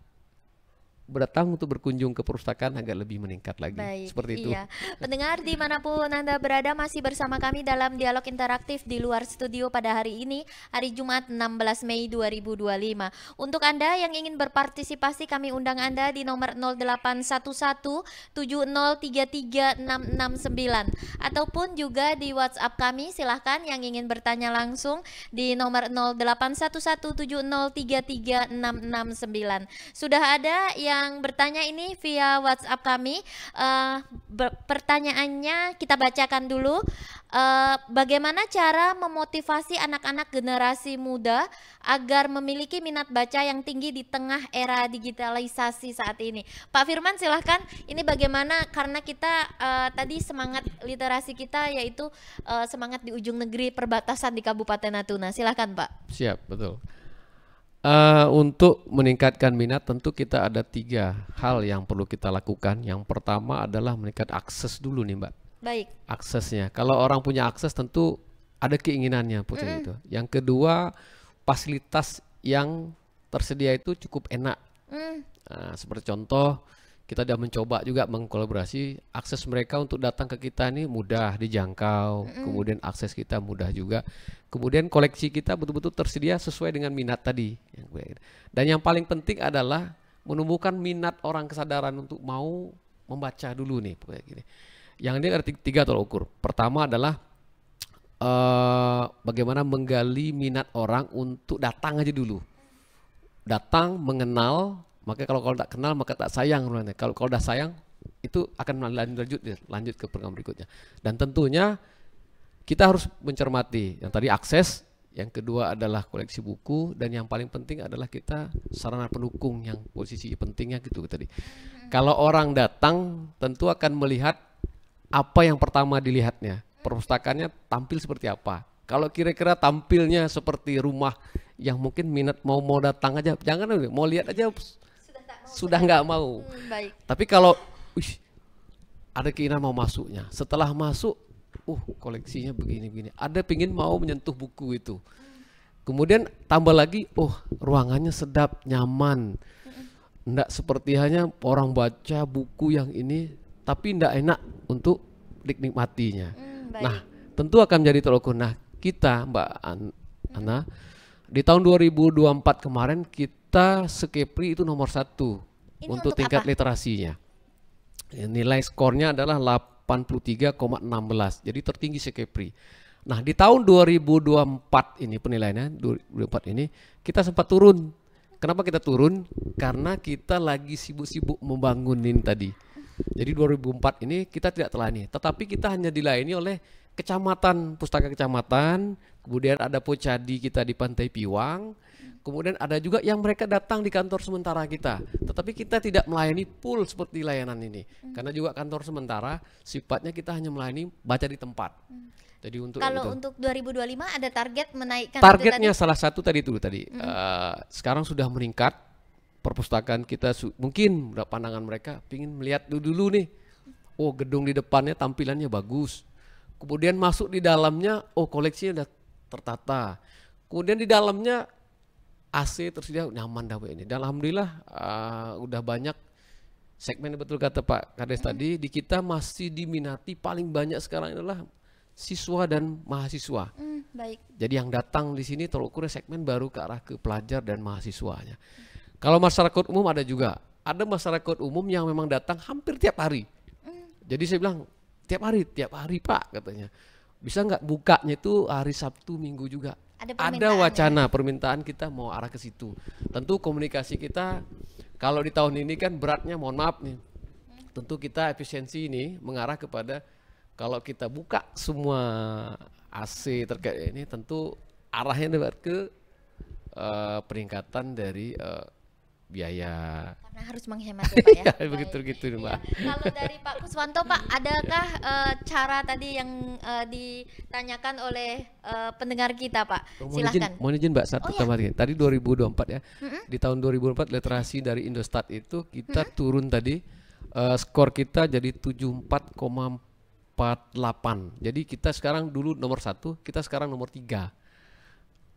berdatang untuk berkunjung ke perpustakaan agak lebih meningkat lagi. Baik, Seperti itu. iya. Pendengar dimanapun Anda berada, masih bersama kami dalam dialog interaktif di luar studio pada hari ini, hari Jumat 16 Mei 2025. Untuk Anda yang ingin berpartisipasi, kami undang Anda di nomor 0811 7033 669 ataupun juga di WhatsApp kami, silahkan yang ingin bertanya langsung di nomor 0811 7033 669. Sudah ada yang bertanya ini via WhatsApp kami. Pertanyaannya kita bacakan dulu. Bagaimana cara memotivasi anak-anak generasi muda agar memiliki minat baca yang tinggi di tengah era digitalisasi saat ini? Pak Firman silahkan. Ini bagaimana, karena kita tadi semangat literasi kita yaitu semangat di ujung negeri perbatasan di Kabupaten Natuna. Silahkan Pak. Siap, betul. Untuk meningkatkan minat tentu kita ada 3 hal yang perlu kita lakukan. Yang pertama adalah meningkat akses dulu nih Mbak. Baik. Aksesnya. Kalau orang punya akses tentu ada keinginannya putri itu. Yang kedua, fasilitas yang tersedia itu cukup enak. Seperti contoh, kita sudah mencoba juga mengkolaborasi, akses mereka untuk datang ke kita ini mudah dijangkau, kemudian akses kita mudah juga, kemudian koleksi kita betul-betul tersedia sesuai dengan minat tadi. Dan yang paling penting adalah menumbuhkan minat orang, kesadaran untuk mau membaca dulu nih. Yang ini ada 3 tolak ukur. Pertama adalah bagaimana menggali minat orang untuk datang aja dulu. Datang, mengenal. Maka kalau tak kenal maka tak sayang. Kalau udah sayang itu akan lanjut ke program berikutnya. Dan tentunya kita harus mencermati yang tadi akses, yang kedua adalah koleksi buku, dan yang paling penting adalah kita sarana pendukung yang posisi pentingnya gitu tadi. Kalau orang datang tentu akan melihat apa yang pertama dilihatnya, perpustakaannya tampil seperti apa. Kalau kira-kira tampilnya seperti rumah yang mungkin minat mau datang aja, jangan mau lihat aja sudah nggak mau. Baik. Tapi kalau ada keinginan mau masuknya, setelah masuk, koleksinya begini-begini, ada pingin mau menyentuh buku itu. Kemudian tambah lagi, ruangannya sedap, nyaman, nggak seperti hanya orang baca buku yang ini, tapi nggak enak untuk dinikmatinya. Nah, tentu akan menjadi tolak ukur. Nah, kita Mbak Ana, di tahun 2024 kemarin kita Sekepri itu nomor 1 untuk tingkat apa? literasinya. Nilai skornya adalah 83,16, jadi tertinggi Sekepri. Nah di tahun 2024 ini penilaiannya 2024 ini kita sempat turun. Kenapa kita turun? Karena kita lagi sibuk-sibuk membangunin tadi. Jadi 2004 ini kita tidak telayani, tetapi kita hanya dilayani oleh kecamatan, pustaka kecamatan, kemudian ada Pocadi kita di Pantai Piwang, kemudian ada juga yang mereka datang di kantor sementara kita. Tetapi kita tidak melayani full seperti layanan ini, karena juga kantor sementara sifatnya kita hanya melayani baca di tempat. Jadi untuk 2025 ada target menaikkan targetnya salah satu tadi. Sekarang sudah meningkat perpustakaan kita, mungkin pandangan mereka ingin melihat dulu nih oh gedung di depannya tampilannya bagus. Kemudian masuk di dalamnya, oh koleksinya udah tertata. Kemudian di dalamnya AC tersedia, nyaman dah ini. Dan alhamdulillah udah banyak segmen, betul kata Pak Kades tadi, di kita masih diminati paling banyak sekarang adalah siswa dan mahasiswa. Baik. Jadi yang datang di sini terukurnya segmen baru ke arah ke pelajar dan mahasiswanya. Kalau masyarakat umum ada juga. Ada masyarakat umum yang memang datang hampir tiap hari. Jadi saya bilang tiap hari Pak katanya. Bisa nggak bukanya itu hari Sabtu Minggu juga. Ada wacana permintaan kita mau arah ke situ. Tentu komunikasi kita kalau di tahun ini kan beratnya, mohon maaf nih. Tentu kita efisiensi ini mengarah kepada kalau kita buka semua AC terkait ini tentu arahnya ke peningkatan dari biaya. Karena harus menghemat ya Pak ya. Begitu gitu Mbak. Kalau dari Pak Kuswanto Pak, adakah cara tadi yang ditanyakan oleh pendengar kita Pak? Silahkan. Mohon izin Mbak, satu tambahan. Tadi 2024 ya. Di tahun 2024 literasi dari Indostat itu kita turun tadi skor kita jadi 74,48. Jadi kita sekarang dulu nomor 1, kita sekarang nomor 3.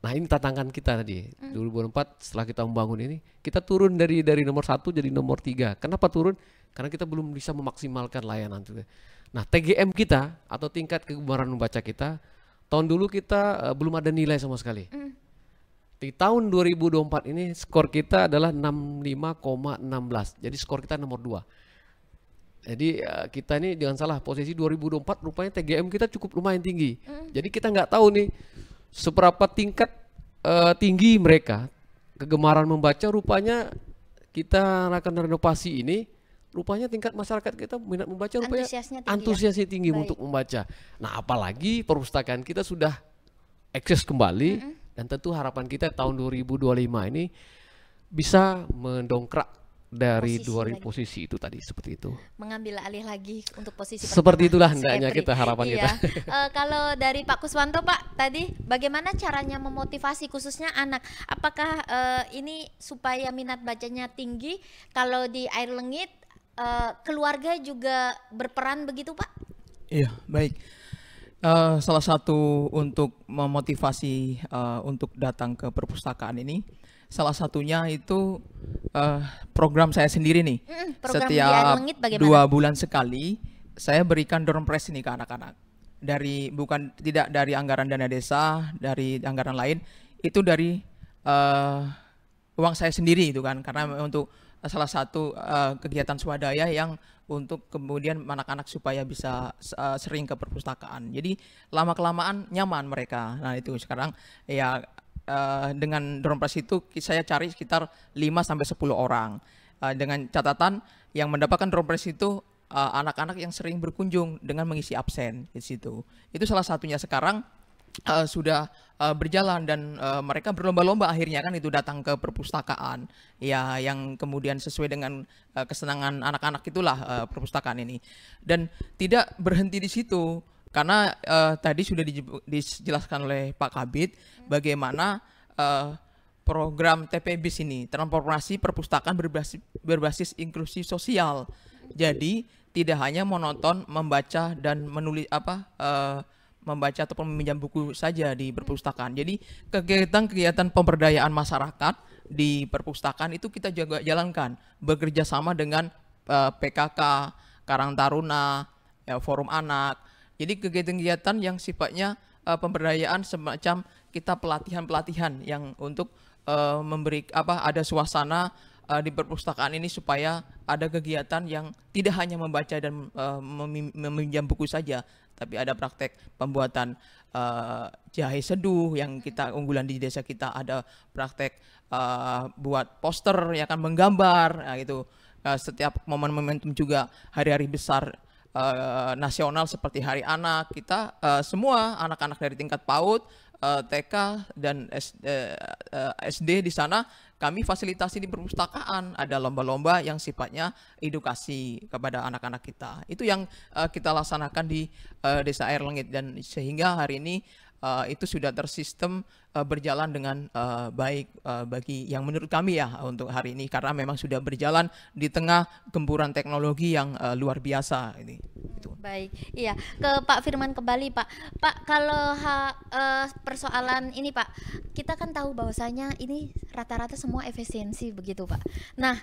Nah ini tantangan kita tadi 2024 setelah kita membangun ini, kita turun dari nomor 1 jadi nomor 3. Kenapa turun? Karena kita belum bisa memaksimalkan layanan. Nah TGM kita atau tingkat kegemaran membaca kita, tahun dulu kita belum ada nilai sama sekali. Di tahun 2024 ini skor kita adalah 65,16. Jadi skor kita nomor 2. Jadi kita ini jangan salah, posisi 2024 rupanya TGM kita cukup lumayan tinggi. Jadi kita nggak tahu nih seberapa tingkat tinggi mereka kegemaran membaca. Rupanya kita akan renovasi ini, rupanya tingkat masyarakat kita minat membaca rupanya antusiasnya tinggi untuk membaca. Nah apalagi perpustakaan kita sudah eksis kembali dan tentu harapan kita tahun 2025 ini bisa mendongkrak dari posisi itu tadi, seperti itu. Mengambil alih lagi untuk posisi seperti pertama, itulah hendaknya kita harapan kita. Kalau dari Pak Kuswanto Pak tadi, bagaimana caranya memotivasi khususnya anak? Apakah ini supaya minat bacanya tinggi? Kalau di Air Lengit keluarga juga berperan begitu Pak? Iya, baik. Salah satu untuk memotivasi untuk datang ke perpustakaan ini, salah satunya itu program saya sendiri nih. Program setiap di Air Lengit bagaimana? 2 bulan sekali saya berikan dorm press ini ke anak-anak. Tidak dari anggaran dana desa, dari anggaran lain, itu dari uang saya sendiri itu kan, karena untuk salah satu kegiatan swadaya yang untuk kemudian anak-anak supaya bisa sering ke perpustakaan. Jadi lama-kelamaan nyaman mereka. Nah itu sekarang ya dengan dorm press itu saya cari sekitar 5-10 orang. Dengan catatan yang mendapatkan dorm press itu anak-anak yang sering berkunjung dengan mengisi absen di situ. Itu salah satunya sekarang sudah berjalan dan mereka berlomba-lomba akhirnya kan itu datang ke perpustakaan ya, yang kemudian sesuai dengan kesenangan anak-anak itulah perpustakaan ini. Dan tidak berhenti di situ karena tadi sudah dijelaskan oleh Pak Kabid bagaimana program TPBIS ini, transformasi perpustakaan berbasis inklusi sosial. Jadi tidak hanya monoton membaca dan menulis membaca ataupun meminjam buku saja di perpustakaan. Jadi kegiatan-kegiatan pemberdayaan masyarakat di perpustakaan itu kita juga jalankan bekerja sama dengan PKK, Karang Taruna, Forum Anak. Jadi kegiatan-kegiatan yang sifatnya pemberdayaan semacam kita pelatihan-pelatihan yang untuk memberi ada suasana di perpustakaan ini supaya ada kegiatan yang tidak hanya membaca dan meminjam buku saja, tapi ada praktek pembuatan jahe seduh yang kita unggulan di desa kita, ada praktek buat poster yang akan menggambar, nah, itu setiap momentum juga hari-hari besar nasional seperti Hari Anak, kita semua anak-anak dari tingkat PAUD, TK dan SD di sana kami fasilitasi di perpustakaan, ada lomba-lomba yang sifatnya edukasi kepada anak-anak kita. Itu yang kita laksanakan di Desa Air Lengit, dan sehingga hari ini itu sudah tersistem berjalan dengan baik bagi yang menurut kami ya untuk hari ini, karena memang sudah berjalan di tengah gempuran teknologi yang luar biasa ini. Baik, iya ke Pak Firman kembali Pak. Pak kalau persoalan ini Pak, kita kan tahu bahwasanya ini rata-rata semua efisiensi begitu Pak. Nah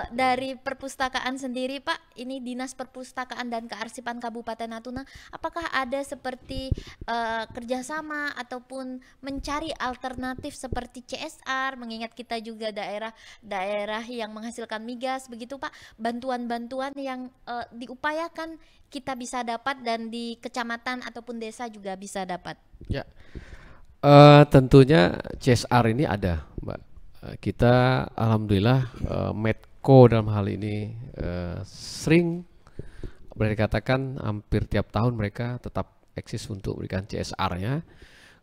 dari perpustakaan sendiri Pak, ini Dinas Perpustakaan dan Kearsipan Kabupaten Natuna, apakah ada seperti kerjasama ataupun mencari alternatif seperti CSR, mengingat kita juga daerah yang menghasilkan migas begitu Pak, bantuan-bantuan yang diupayakan kita bisa dapat dan di kecamatan ataupun desa juga bisa dapat. Ya, tentunya CSR ini ada, Mbak. Kita alhamdulillah Medco dalam hal ini sering boleh dikatakan hampir tiap tahun mereka tetap eksis untuk memberikan CSR-nya.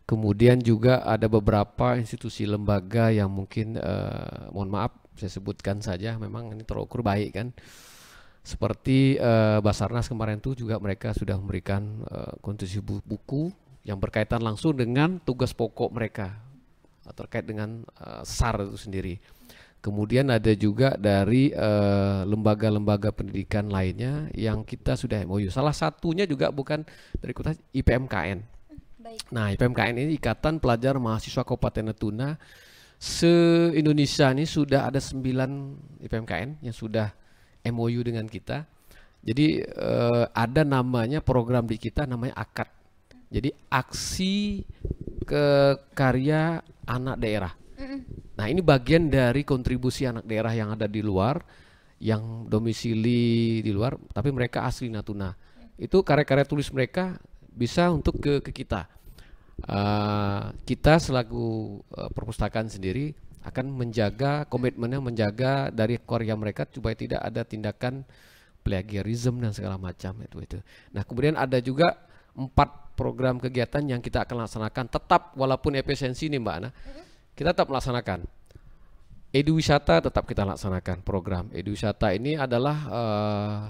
Kemudian juga ada beberapa institusi lembaga yang mungkin mohon maaf saya sebutkan saja, memang ini terukur baik kan. Seperti Basarnas kemarin tuh juga mereka sudah memberikan kontribusi buku yang berkaitan langsung dengan tugas pokok mereka terkait dengan SAR itu sendiri. Kemudian ada juga dari lembaga-lembaga pendidikan lainnya yang kita sudah MOU. Salah satunya juga bukan dari kota IPMKN. Baik. Nah, IPMKN ini Ikatan Pelajar Mahasiswa Kabupaten Natuna. Se-Indonesia ini sudah ada 9 IPMKN yang sudah MOU dengan kita. Jadi ada namanya program di kita namanya AKAD. Jadi Aksi Karya Anak Daerah. Nah, ini bagian dari kontribusi anak daerah yang ada di luar, yang domisili di luar, tapi mereka asli Natuna. Itu karya-karya tulis mereka bisa untuk ke kita. Kita selaku perpustakaan sendiri akan menjaga komitmennya, menjaga dari karya mereka supaya tidak ada tindakan plagiarisme dan segala macam itu. Nah, kemudian ada juga 4 program kegiatan yang kita akan laksanakan tetap walaupun efisiensi ini Mbak Ana. Kita tetap melaksanakan. Eduwisata tetap kita laksanakan program. Eduwisata ini adalah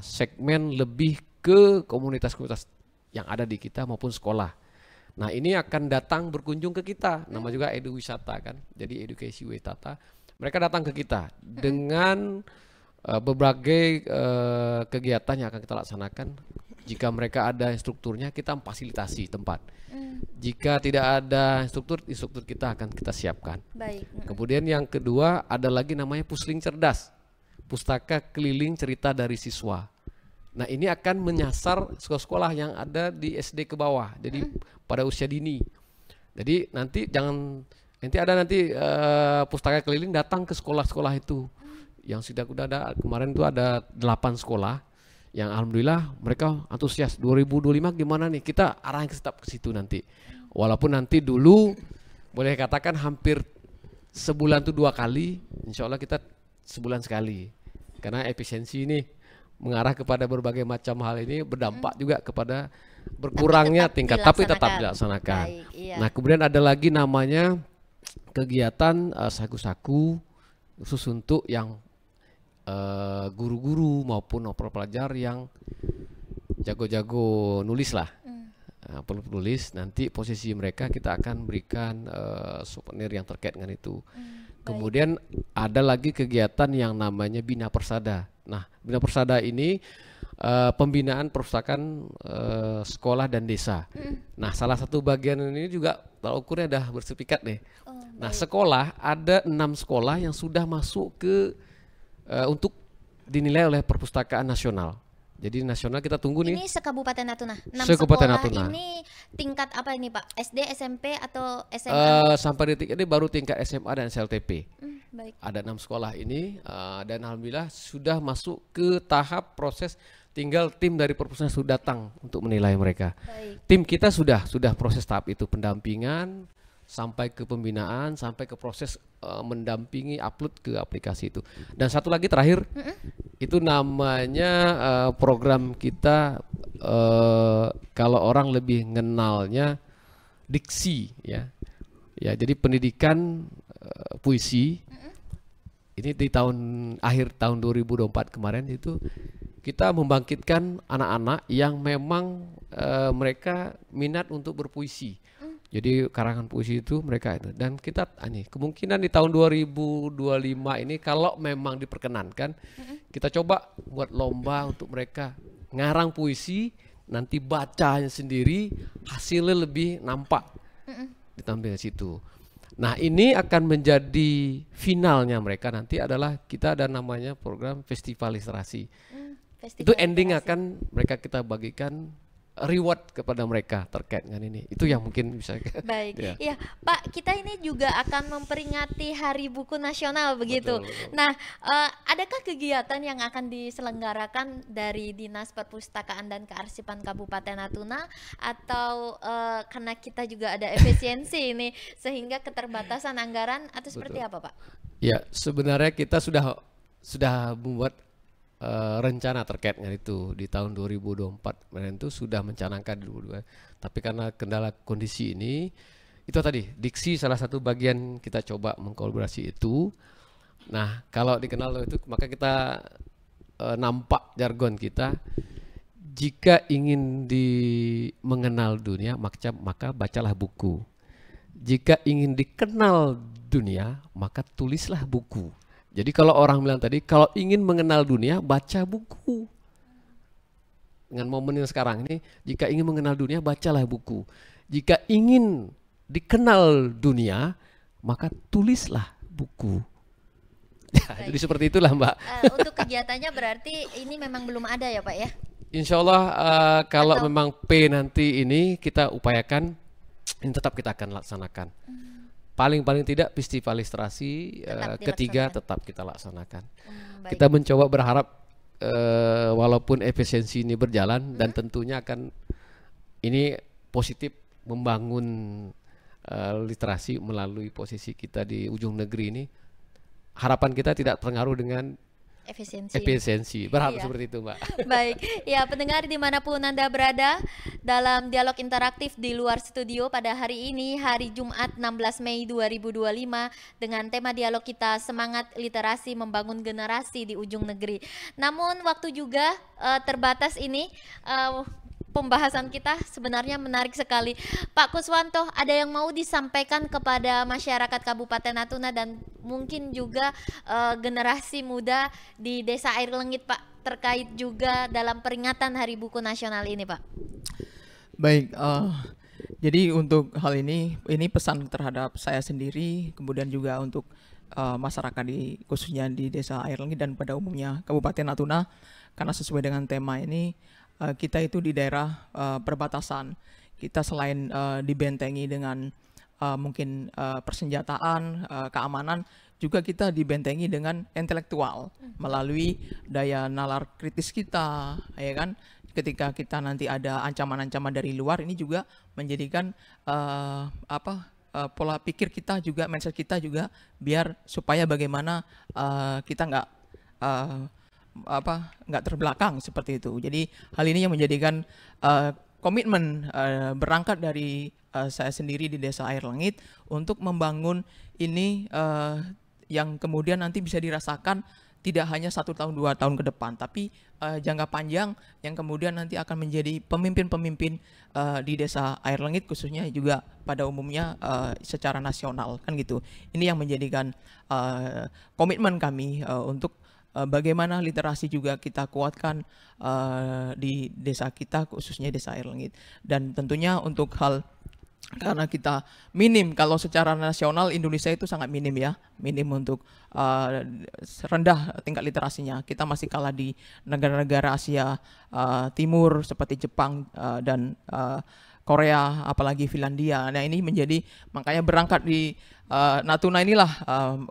segmen lebih ke komunitas-komunitas yang ada di kita maupun sekolah. Nah, ini akan datang berkunjung ke kita, nama juga Eduwisata kan, jadi Edukasi Wisata. Mereka datang ke kita dengan berbagai kegiatan yang akan kita laksanakan. Jika mereka ada instrukturnya, kita memfasilitasi tempat. Jika tidak ada instruktur kita akan kita siapkan. Baik. Kemudian yang kedua ada lagi namanya Pusling Cerdas, Pustaka Keliling Cerita dari Siswa. Nah, ini akan menyasar sekolah-sekolah yang ada di SD ke bawah, jadi pada usia dini. Jadi nanti ada pustaka keliling datang ke sekolah-sekolah itu. Yang sudah ada kemarin itu ada 8 sekolah yang alhamdulillah mereka antusias. 2025 gimana nih? Kita arahin tetap ke situ nanti. Walaupun nanti dulu boleh katakan hampir sebulan tuh 2 kali, insya Allah kita sebulan sekali. Karena efisiensi ini mengarah kepada berbagai macam hal ini berdampak juga kepada berkurangnya tingkat, tapi tetap dilaksanakan. Baik, iya. Nah, kemudian ada lagi namanya kegiatan saku-saku khusus untuk yang guru-guru maupun pelajar yang jago-jago nulis lah. Perlu nulis, nanti posisi mereka kita akan berikan souvenir yang terkait dengan itu. Kemudian ada lagi kegiatan yang namanya Bina Persada. Nah, Bina Persada ini pembinaan perpustakaan sekolah dan desa. Nah, salah satu bagian ini juga tolak ukurnya dah bersertifikat nih. Nah, sekolah ada 6 sekolah yang sudah masuk ke untuk dinilai oleh Perpustakaan Nasional. Jadi nasional kita tunggu nih. Ini se-Kabupaten Natuna. 6 Se-Kabupaten sekolah Natuna. ini tingkat apa ini Pak? SD, SMP atau SMA? Sampai detik ini baru tingkat SMA dan SLTP. Baik. Ada 6 sekolah ini dan alhamdulillah sudah masuk ke tahap proses, tinggal tim dari perpustakaan sudah datang untuk menilai mereka. Baik. Tim kita sudah proses tahap itu, pendampingan sampai ke pembinaan, sampai ke proses mendampingi upload ke aplikasi itu. Dan satu lagi terakhir, itu namanya program kita kalau orang lebih mengenalnya diksi ya. Ya, jadi pendidikan puisi. Ini di akhir tahun 2024 kemarin itu kita membangkitkan anak-anak yang memang mereka minat untuk berpuisi. Jadi karangan puisi itu mereka itu, dan kita kemungkinan di tahun 2025 ini kalau memang diperkenankan kita coba buat lomba untuk mereka ngarang puisi nanti bacanya sendiri hasilnya lebih nampak ditampilkan situ. Nah ini akan menjadi finalnya mereka nanti adalah kita ada namanya program festival literasi. Itu ending akan mereka kita bagikan reward kepada mereka terkait dengan ini. Itu yang mungkin bisa. Baik, Ya. ya Pak, kita ini juga akan memperingati Hari Buku Nasional begitu. Betul. Nah, adakah kegiatan yang akan diselenggarakan dari Dinas Perpustakaan dan Kearsipan Kabupaten Natuna atau karena kita juga ada efisiensi ini sehingga keterbatasan anggaran atau seperti apa Pak? Ya sebenarnya kita sudah membuat rencana terkait dengan itu di tahun 2024 kemarin itu sudah mencanangkan dulu, tapi karena kendala kondisi ini itu tadi diksi salah satu bagian kita coba mengkolaborasi itu. Nah kalau dikenal itu maka kita nampak jargon kita, jika ingin mengenal dunia maka bacalah buku, jika ingin dikenal dunia maka tulislah buku. Jadi kalau orang bilang tadi, kalau ingin mengenal dunia, baca buku. Dengan momen yang sekarang ini, jika ingin mengenal dunia, bacalah buku. Jika ingin dikenal dunia, maka tulislah buku. Ya, jadi seperti itulah Mbak. Untuk kegiatannya berarti ini memang belum ada ya Pak ya? Insya Allah kalau memang P nanti ini kita upayakan, ini tetap kita akan laksanakan. Paling tidak festival literasi ketiga tetap kita laksanakan. Kita mencoba berharap walaupun efisiensi ini berjalan dan tentunya akan ini positif membangun literasi melalui posisi kita di ujung negeri ini. Harapan kita tidak terpengaruh dengan efisiensi. Berharap seperti itu Mbak. Baik, ya pendengar dimanapun Anda berada, dalam dialog interaktif di luar studio pada hari ini, hari Jumat 16 Mei 2025 dengan tema dialog kita Semangat Literasi Membangun Generasi di Ujung Negeri. Namun waktu juga terbatas ini, pembahasan kita sebenarnya menarik sekali. Pak Kuswanto, ada yang mau disampaikan kepada masyarakat Kabupaten Natuna dan mungkin juga generasi muda di Desa Air Lengit Pak, terkait juga dalam peringatan Hari Buku Nasional ini Pak? Baik, jadi untuk hal ini pesan terhadap saya sendiri, kemudian juga untuk masyarakat khususnya di Desa Air Lengit dan pada umumnya Kabupaten Natuna, karena sesuai dengan tema ini, kita itu di daerah perbatasan. Kita selain dibentengi dengan mungkin persenjataan, keamanan, juga kita dibentengi dengan intelektual melalui daya nalar kritis kita, ya kan? Ketika kita nanti ada ancaman-ancaman dari luar, ini juga menjadikan pola pikir kita juga, mindset kita juga, biar supaya bagaimana kita nggak terbelakang seperti itu. Jadi hal ini yang menjadikan komitmen berangkat dari saya sendiri di Desa Air Lengit untuk membangun ini yang kemudian nanti bisa dirasakan tidak hanya 1 tahun 2 tahun ke depan, tapi jangka panjang yang kemudian nanti akan menjadi pemimpin-pemimpin di Desa Air Lengit, khususnya juga pada umumnya secara nasional kan gitu. Ini yang menjadikan komitmen kami untuk bagaimana literasi juga kita kuatkan di desa kita, khususnya Desa Air Lengit. Dan tentunya untuk hal, karena kita minim, kalau secara nasional Indonesia itu sangat minim ya, minim untuk rendah tingkat literasinya. Kita masih kalah di negara-negara Asia Timur seperti Jepang dan Korea, apalagi Finlandia. Nah ini menjadi, makanya berangkat di Natuna inilah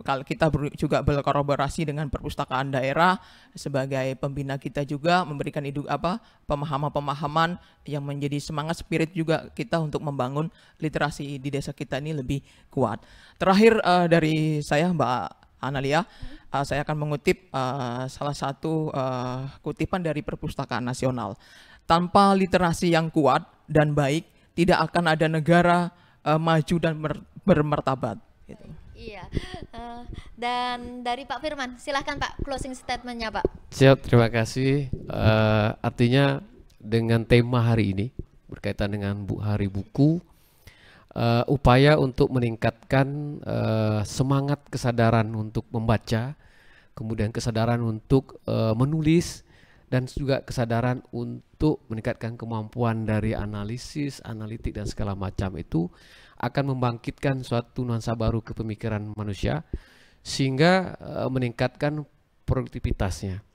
kita juga berkolaborasi dengan perpustakaan daerah sebagai pembina, kita juga memberikan pemahaman-pemahaman yang menjadi semangat spirit juga kita untuk membangun literasi di desa kita ini lebih kuat. Terakhir dari saya Mbak Analia, saya akan mengutip salah satu kutipan dari Perpustakaan Nasional. Tanpa literasi yang kuat dan baik, tidak akan ada negara maju dan bermartabat. Gitu. Iya, dan dari Pak Firman, silahkan Pak closing statementnya Pak. Siap, terima kasih. Artinya dengan tema hari ini berkaitan dengan Hari Buku, upaya untuk meningkatkan semangat kesadaran untuk membaca, kemudian kesadaran untuk menulis, dan juga kesadaran untuk meningkatkan kemampuan dari analisis, analitik dan segala macam itu akan membangkitkan suatu nuansa baru ke pemikiran manusia sehingga meningkatkan produktivitasnya.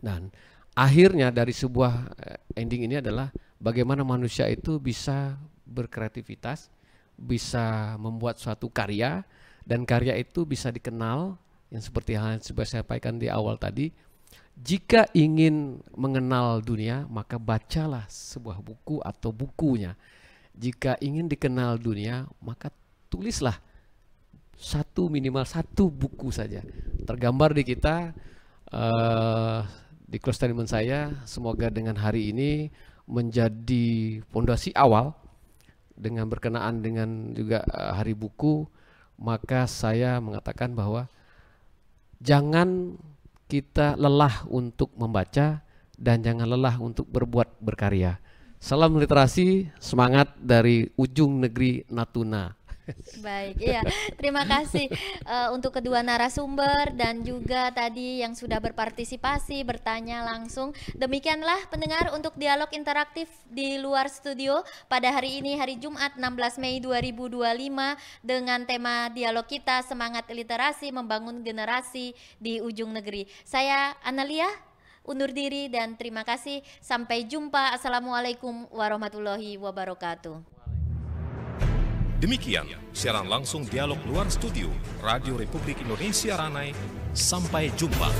Dan akhirnya dari sebuah ending ini adalah bagaimana manusia itu bisa berkreativitas, bisa membuat suatu karya, dan karya itu bisa dikenal, yang seperti hal yang saya sampaikan di awal tadi. Jika ingin mengenal dunia, maka bacalah sebuah buku atau bukunya. Jika ingin dikenal dunia, maka tulislah minimal satu buku saja. Tergambar di kita, di close statement saya, semoga dengan hari ini menjadi fondasi awal dengan berkenaan dengan juga hari buku, maka saya mengatakan bahwa jangan kita lelah untuk membaca dan jangan lelah untuk berkarya. Salam literasi, semangat dari ujung negeri Natuna. Baik, iya. Terima kasih untuk kedua narasumber dan juga tadi yang sudah berpartisipasi, bertanya langsung. Demikianlah pendengar untuk dialog interaktif di luar studio pada hari ini, hari Jumat 16 Mei 2025 dengan tema dialog kita Semangat Literasi Membangun Generasi di Ujung Negeri. Saya Analia undur diri dan terima kasih. Sampai jumpa. Assalamualaikum warahmatullahi wabarakatuh. Demikian siaran langsung dialog luar studio Radio Republik Indonesia Ranai. Sampai jumpa.